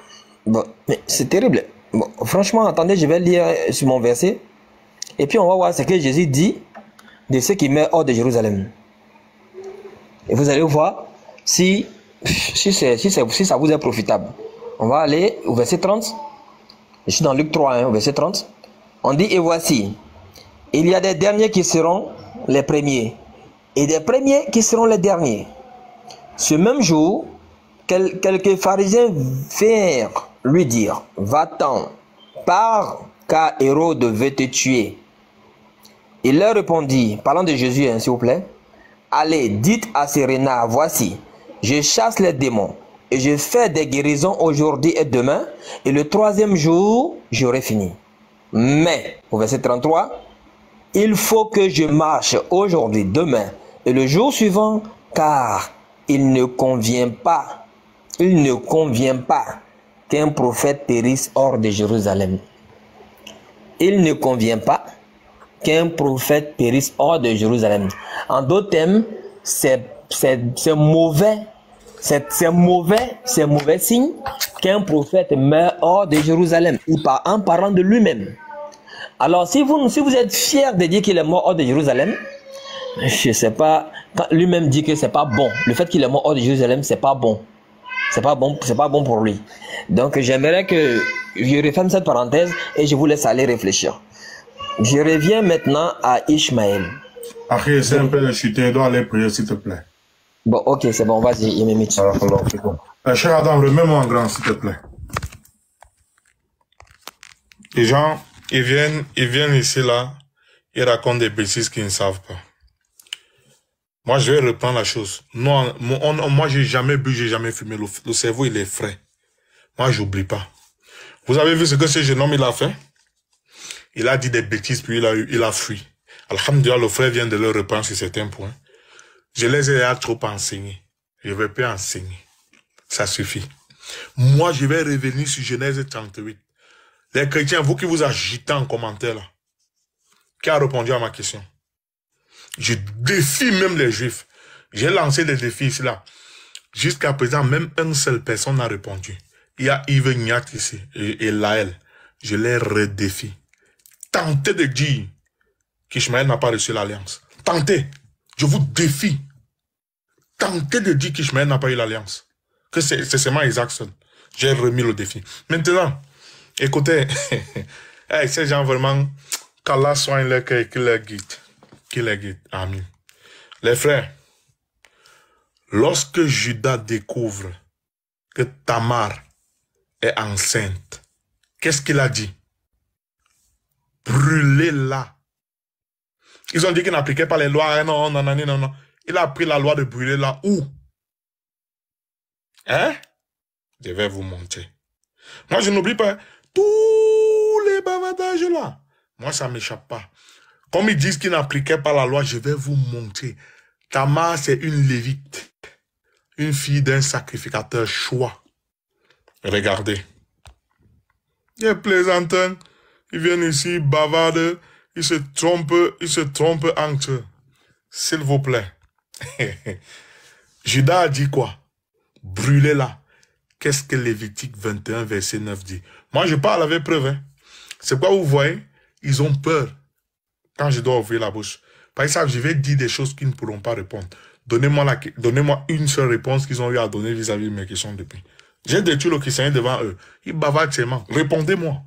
Bon, c'est terrible. Bon, franchement, attendez, je vais lire sur mon verset. Et puis on va voir ce que Jésus dit de ceux qui meurent hors de Jérusalem. Et vous allez voir si ça vous est profitable. On va aller au verset 30. Je suis dans Luc 3, au verset 30. On dit, et voici, il y a des derniers qui seront les premiers, et des premiers qui seront les derniers. Ce même jour, quelques pharisiens vinrent lui dire, va-t'en, pars, car Hérode veut te tuer. Il leur répondit, parlant de Jésus, s'il vous plaît, allez, dites à ces renards, voici, je chasse les démons, et je fais des guérisons aujourd'hui et demain, et le troisième jour, j'aurai fini. Mais, au verset 33, il faut que je marche aujourd'hui, demain, et le jour suivant, car il ne convient pas qu'un prophète périsse hors de Jérusalem. Il ne convient pas qu'un prophète périsse hors de Jérusalem. En d'autres termes, c'est mauvais. C'est mauvais signe qu'un prophète meurt hors de Jérusalem, en parlant de lui-même. Alors, si vous êtes fier de dire qu'il est mort hors de Jérusalem, je ne sais pas, quand lui-même dit que c'est pas bon. Le fait qu'il est mort hors de Jérusalem, c'est pas bon. C'est pas bon pour lui. Donc, j'aimerais que je referme cette parenthèse et je vous laisse aller réfléchir. Je reviens maintenant à Ishmaël.
Après, c'est un peu de chuter, dois aller prier, s'il te plaît.
Bon, ok, c'est bon, vas-y, Yémémite.
Cher Adam, remets-moi en grand, s'il te plaît. Les gens, ils viennent ici, là, ils racontent des bêtises qu'ils ne savent pas. Moi, je vais reprendre la chose. Non, moi, j'ai jamais bu, j'ai jamais fumé. Le cerveau, il est frais. Moi, j'oublie pas. Vous avez vu ce que ce jeune homme, il a fait? Il a dit des bêtises, puis il a fui. Alhamdulillah, le frère vient de le reprendre sur certains points. Je les ai trop enseignés. Je ne vais pas enseigner. Ça suffit. Moi, je vais revenir sur Genèse 38. Les chrétiens, vous qui vous agitez en commentaire, là, qui a répondu à ma question? Je défie même les juifs. J'ai lancé des défis ici, là. Jusqu'à présent, même une seule personne n'a répondu. Il y a Yves Niat ici, et Laël. Je les redéfie. Tentez de dire qu'Ishmaël n'a pas reçu l'alliance. Tentez. Je vous défie. Tentez de dire qu'Ishmaël n'a pas eu l'alliance. Que c'est seulement Isaac seul. J'ai remis le défi. Maintenant, écoutez, hey, ces gens vraiment, qu'Allah soigne leur cœur et qu'il les guide. Qu'il les guide. Amen. Les frères, lorsque Judas découvre que Tamar est enceinte, qu'est-ce qu'il a dit? Brûlez-la. Ils ont dit qu'il n'appliquait pas les lois. Non. Il a pris la loi de brûler là où? Hein? Je vais vous montrer. Moi, je n'oublie pas tous les bavardages là. Moi, ça ne m'échappe pas. Comme ils disent qu'ils n'appliquaient pas la loi, je vais vous montrer. Tamar, c'est une lévite. Une fille d'un sacrificateur choix. Regardez. Les plaisantins, ils viennent ici, bavardent, ils se trompent entre eux. S'il vous plaît. Judas a dit quoi? Brûlez-la. Qu'est-ce que Lévitique 21, verset 9 dit? Moi, je parle avec preuve. Hein. C'est quoi vous voyez? Ils ont peur quand je dois ouvrir la bouche. Par exemple, je vais dire des choses qu'ils ne pourront pas répondre. Donnez-moi une seule réponse qu'ils ont eu à donner vis-à-vis de mes questions depuis. J'ai détruit le christianisme devant eux. Ils bavardent seulement. Répondez-moi.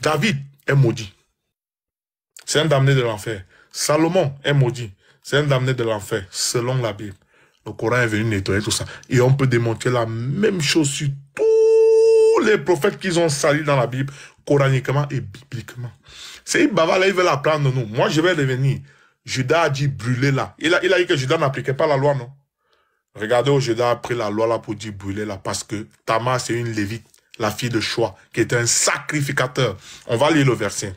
David est maudit. C'est un damné de l'enfer. Salomon est maudit. C'est un damné de l'enfer, selon la Bible. Le Coran est venu nettoyer tout ça. Et on peut démontrer la même chose sur tous les prophètes qu'ils ont salis dans la Bible, coraniquement et bibliquement. C'est Bava là, il veut la prendre de nous. Moi, je vais revenir. Judas a dit brûler-la. Il a dit que Judas n'appliquait pas la loi, non? Regardez où Judas a pris la loi là pour dire brûler-la. Parce que Tamar, c'est une lévite, la fille de Choix, qui était un sacrificateur. On va lire le verset.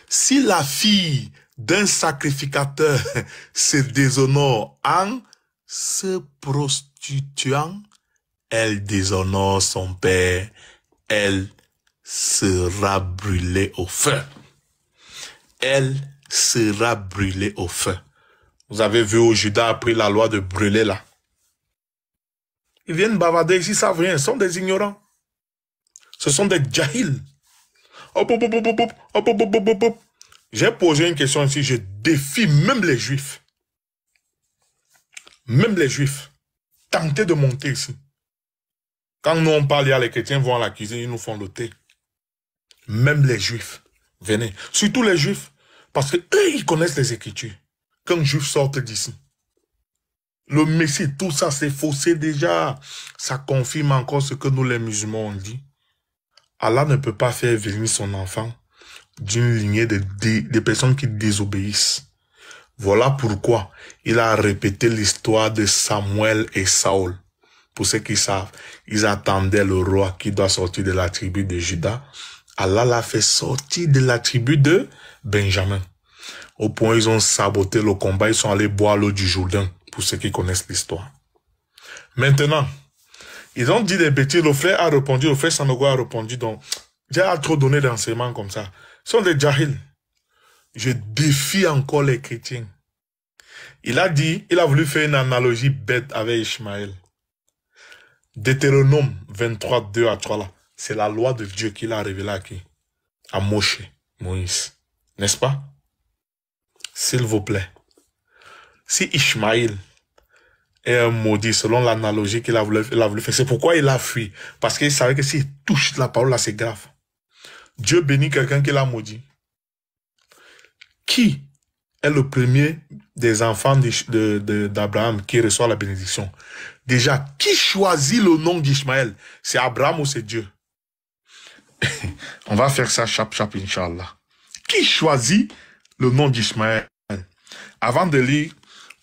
Si la fille d'un sacrificateur se déshonore en se prostituant, elle déshonore son père, elle sera brûlée au feu. Elle sera brûlé au feu. Vous avez vu où Judas a pris la loi de brûler là. Ils viennent bavarder ici, ça vient. Ce sont des ignorants. Ce sont des jahils. J'ai posé une question ici. Je défie même les juifs. Même les juifs. Tentez de monter ici. Quand nous on parle, les chrétiens vont à la cuisine, ils nous font le thé. Même les juifs. Venez. Surtout les juifs. Parce que eux, ils connaissent les Écritures. Qu'un juif sorte d'ici. Le Messie, tout ça, c'est faussé déjà. Ça confirme encore ce que nous, les musulmans, on dit. Allah ne peut pas faire venir son enfant d'une lignée de personnes qui désobéissent. Voilà pourquoi il a répété l'histoire de Samuel et Saül. Pour ceux qui savent, ils attendaient le roi qui doit sortir de la tribu de Juda. Allah l'a fait sortir de la tribu de Benjamin. Au point où ils ont saboté le combat, ils sont allés boire l'eau du Jourdain, pour ceux qui connaissent l'histoire. Maintenant, ils ont dit des bêtises, le frère a répondu, le frère Sanogo a répondu, donc, j'ai trop donné d'enseignements comme ça. Ce sont des jahils. Je défie encore les chrétiens. Il a dit, il a voulu faire une analogie bête avec Ishmaël. Deutéronome 23, 2 à 3 là, c'est la loi de Dieu qu'il a révélée à qui? À Moïse. N'est-ce pas? S'il vous plaît. Si Ishmaël est un maudit selon l'analogie qu'il a voulu faire, c'est pourquoi il a fui. Parce qu'il savait que s'il touche la parole là, c'est grave. Dieu bénit quelqu'un qui l'a maudit. Qui est le premier des enfants d'Abraham qui reçoit la bénédiction? Déjà, qui choisit le nom d'Ishmaël? C'est Abraham ou c'est Dieu? On va faire ça chap, Inch'Allah. Qui choisit le nom d'Ishmaël? Avant de lire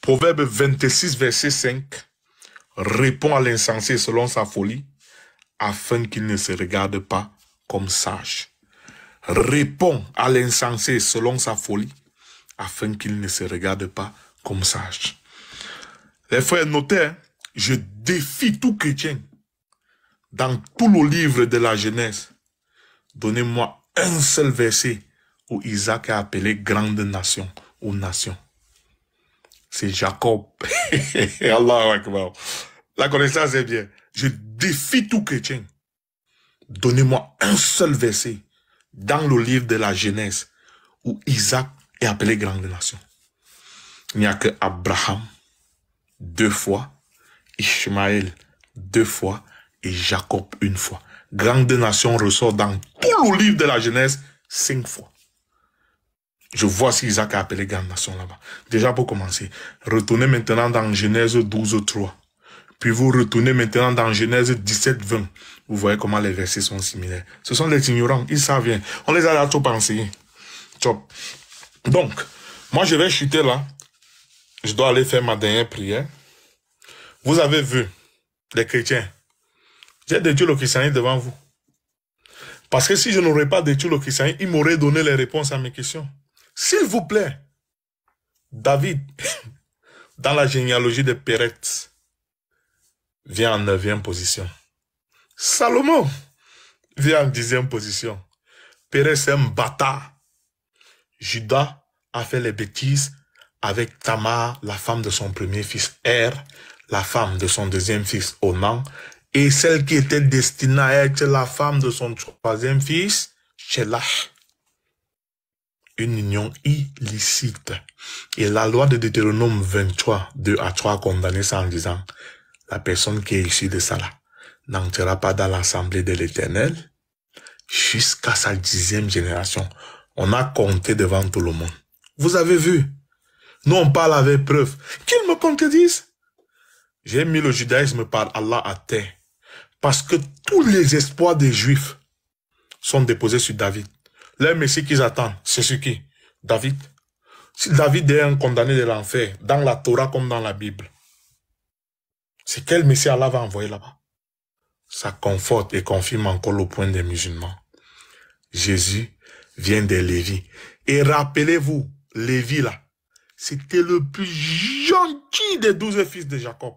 Proverbe 26, verset 5, répond à l'insensé selon sa folie, afin qu'il ne se regarde pas comme sage. Répond à l'insensé selon sa folie, afin qu'il ne se regarde pas comme sage. Les frères, notez, hein, je défie tout chrétien, dans tout le livre de la Genèse, donnez-moi un seul verset où Isaac est appelé grande nation ou nation. C'est Jacob. Allahu Akbar. La connaissance est bien. Je défie tout chrétien. Donnez-moi un seul verset dans le livre de la Genèse où Isaac est appelé grande nation. Il n'y a que Abraham 2 fois, Ishmaël 2 fois et Jacob 1 fois. Grande nation ressort dans tout le livre de la Genèse 5 fois. Je vois si Isaac a appelé grande nation là-bas. Déjà pour commencer, retournez maintenant dans Genèse 12, 3. Puis vous retournez maintenant dans Genèse 17, 20. Vous voyez comment les versets sont similaires. Ce sont des ignorants, ils savent bien. On les a là trop enseigné. Donc, moi je vais chuter là. Je dois aller faire ma dernière prière. Vous avez vu, les chrétiens, j'ai détruit le christianisme devant vous. Parce que si je n'aurais pas détruit le christianisme, il m'aurait donné les réponses à mes questions. S'il vous plaît, David, dans la généalogie de Péretz, vient en 9e position. Salomon vient en 10e position. Péretz est un bâtard. Judas a fait les bêtises avec Tamar, la femme de son premier fils, la femme de son deuxième fils, Onan, et celle qui était destinée à être la femme de son troisième fils, Shelah. Une union illicite. Et la loi de Deutéronome 23, 2 à 3 a condamné ça en disant, la personne qui est issue de ça là n'entrera pas dans l'assemblée de l'Éternel jusqu'à sa 10e génération. On a compté devant tout le monde. Vous avez vu? Nous on parle avec preuve. Qu'ils me contredisent. J'ai mis le judaïsme par Allah à terre. Parce que tous les espoirs des Juifs sont déposés sur David. Le Messie qu'ils attendent, c'est ce qui? David. Si David est un condamné de l'enfer, dans la Torah comme dans la Bible, c'est quel Messie Allah va envoyer là-bas? Ça conforte et confirme encore le point des musulmans. Jésus vient de Lévi. Et rappelez-vous, Lévi là, c'était le plus gentil des 12 fils de Jacob.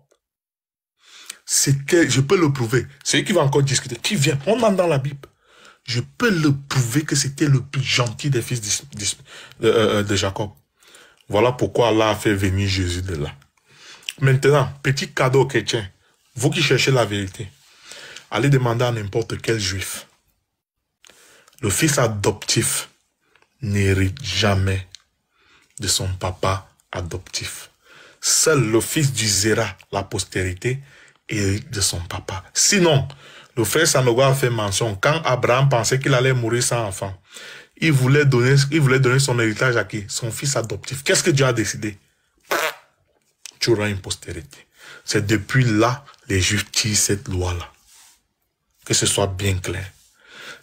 C'était, je peux le prouver. C'est lui qui va encore discuter. Qui vient? On entre dans la Bible. Je peux le prouver que c'était le plus gentil des fils de Jacob. Voilà pourquoi Allah a fait venir Jésus de là. Maintenant, petit cadeau chrétien. Vous qui cherchez la vérité, allez demander à n'importe quel juif. Le fils adoptif n'hérite jamais de son papa adoptif. Seul le fils du Zéra, la postérité, hérite de son papa. Sinon, le frère Sanogo a fait mention, quand Abraham pensait qu'il allait mourir sans enfant, il voulait donner son héritage à qui? Son fils adoptif. Qu'est-ce que Dieu a décidé? Tu auras une postérité. C'est depuis là, les Juifs tirent cette loi-là. Que ce soit bien clair.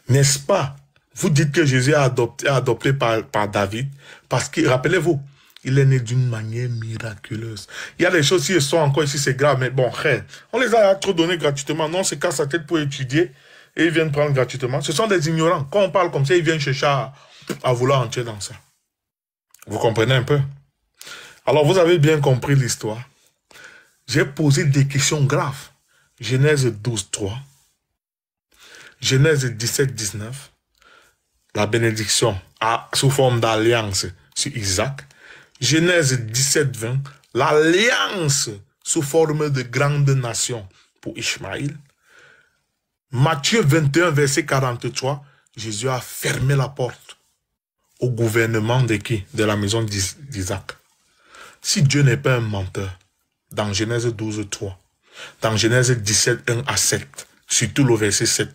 N'est-ce pas? Vous dites que Jésus a adopté par David, parce que, rappelez-vous, il est né d'une manière miraculeuse. Il y a des choses qui sont encore ici, c'est grave, mais bon, on les a trop donnés gratuitement. Non, c'est casse sa tête pour étudier et ils viennent prendre gratuitement. Ce sont des ignorants. Quand on parle comme ça, ils viennent chercher à vouloir entrer dans ça. Vous comprenez un peu? Alors, vous avez bien compris l'histoire. J'ai posé des questions graves. Genèse 12, 3. Genèse 17, 19. La bénédiction sous forme d'alliance sur Isaac. Genèse 17, 20. L'alliance sous forme de grande nation pour Ishmaël. Matthieu 21, verset 43. Jésus a fermé la porte au gouvernement de qui? De la maison d'Isaac. Si Dieu n'est pas un menteur, dans Genèse 12, 3, dans Genèse 17, 1 à 7, surtout le verset 7,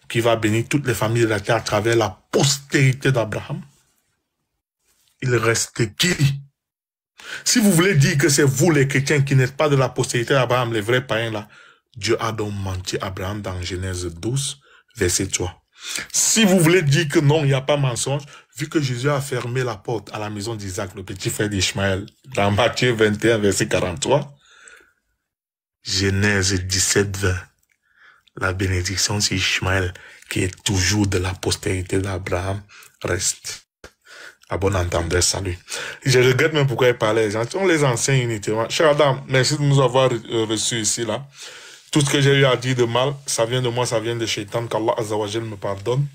qui va bénir toutes les familles de la terre à travers la postérité d'Abraham, il reste qui? Si vous voulez dire que c'est vous les chrétiens qui n'êtes pas de la postérité d'Abraham, les vrais païens là, Dieu a donc menti à Abraham dans Genèse 12, verset 3. Si vous voulez dire que non, il n'y a pas mensonge, vu que Jésus a fermé la porte à la maison d'Isaac, le petit frère d'Ishmaël, dans Matthieu 21, verset 43, Genèse 17, 20, la bénédiction sur Ishmaël, qui est toujours de la postérité d'Abraham, reste. À bon entendeur, salut. Je regrette même pourquoi il parlait. On les enseigne uniquement. Cher Adam, merci de nous avoir reçus ici, là. Tout ce que j'ai eu à dire de mal, ça vient de moi, ça vient de Shaitan, qu'Allah Azzawajal me pardonne.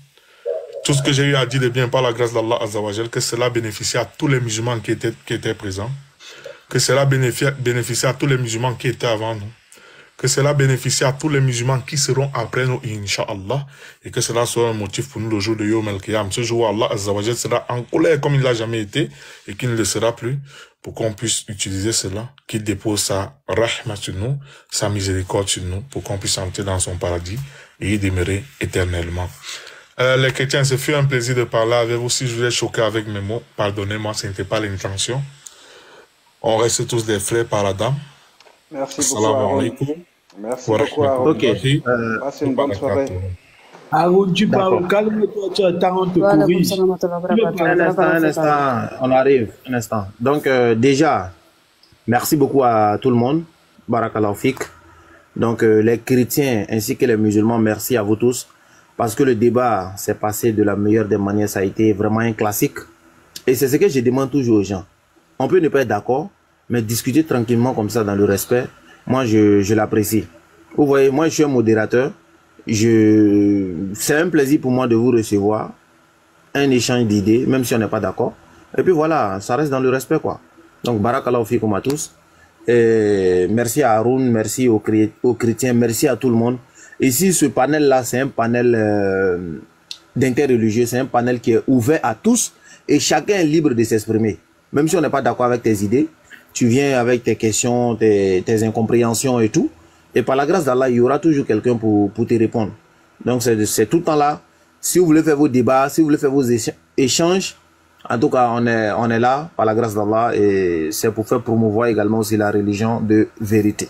Tout ce que j'ai eu à dire de bien par la grâce d'Allah Azzawajal, que cela bénéficie à tous les musulmans qui étaient présents. Que cela bénéficie à tous les musulmans qui étaient avant nous. Que cela bénéficie à tous les musulmans qui seront après nous, Inch'Allah. Et que cela soit un motif pour nous le jour de Yom El-Qiyam. Ce jour où Allah Azzawajal sera en colère comme il ne l'a jamais été et qu'il ne le sera plus. Pour qu'on puisse utiliser cela, qu'il dépose sa rahma sur nous, sa miséricorde sur nous, pour qu'on puisse entrer dans son paradis et y demeurer éternellement. Les chrétiens, ce fut un plaisir de parler avec vous. Si je vous ai choqué avec mes mots, pardonnez-moi, ce n'était pas l'intention. On reste tous des frères par Adam.
Merci beaucoup, Aaron. Merci beaucoup, Aaron.
Ok.
Passez une bonne soirée.
Aaron, tu parles, calme-toi, tu as le temps de courir.
Un instant, on arrive, un instant. Donc, déjà, merci beaucoup à tout le monde. Barakallahu fik. Donc, les chrétiens ainsi que les musulmans, merci à vous tous. Parce que le débat s'est passé de la meilleure des manières. Ça a été vraiment un classique. Et c'est ce que je demande toujours aux gens. On peut ne pas être d'accord, mais discuter tranquillement comme ça dans le respect, moi, je l'apprécie. Vous voyez, moi, je suis un modérateur. C'est un plaisir pour moi de vous recevoir, un échange d'idées, même si on n'est pas d'accord. Et puis voilà, ça reste dans le respect, quoi. Donc, barakallahu fikum à tous. Et merci à Haroun, merci aux chrétiens, merci à tout le monde. Ici, ce panel-là, c'est un panel d'interreligieux, c'est un panel qui est ouvert à tous et chacun est libre de s'exprimer. Même si on n'est pas d'accord avec tes idées, tu viens avec tes questions, tes incompréhensions et tout. Et par la grâce d'Allah, il y aura toujours quelqu'un pour te répondre. Donc, c'est tout le temps là. Si vous voulez faire vos débats, si vous voulez faire vos échanges, en tout cas, on est là, par la grâce d'Allah. Et c'est pour faire promouvoir également aussi la religion de vérité.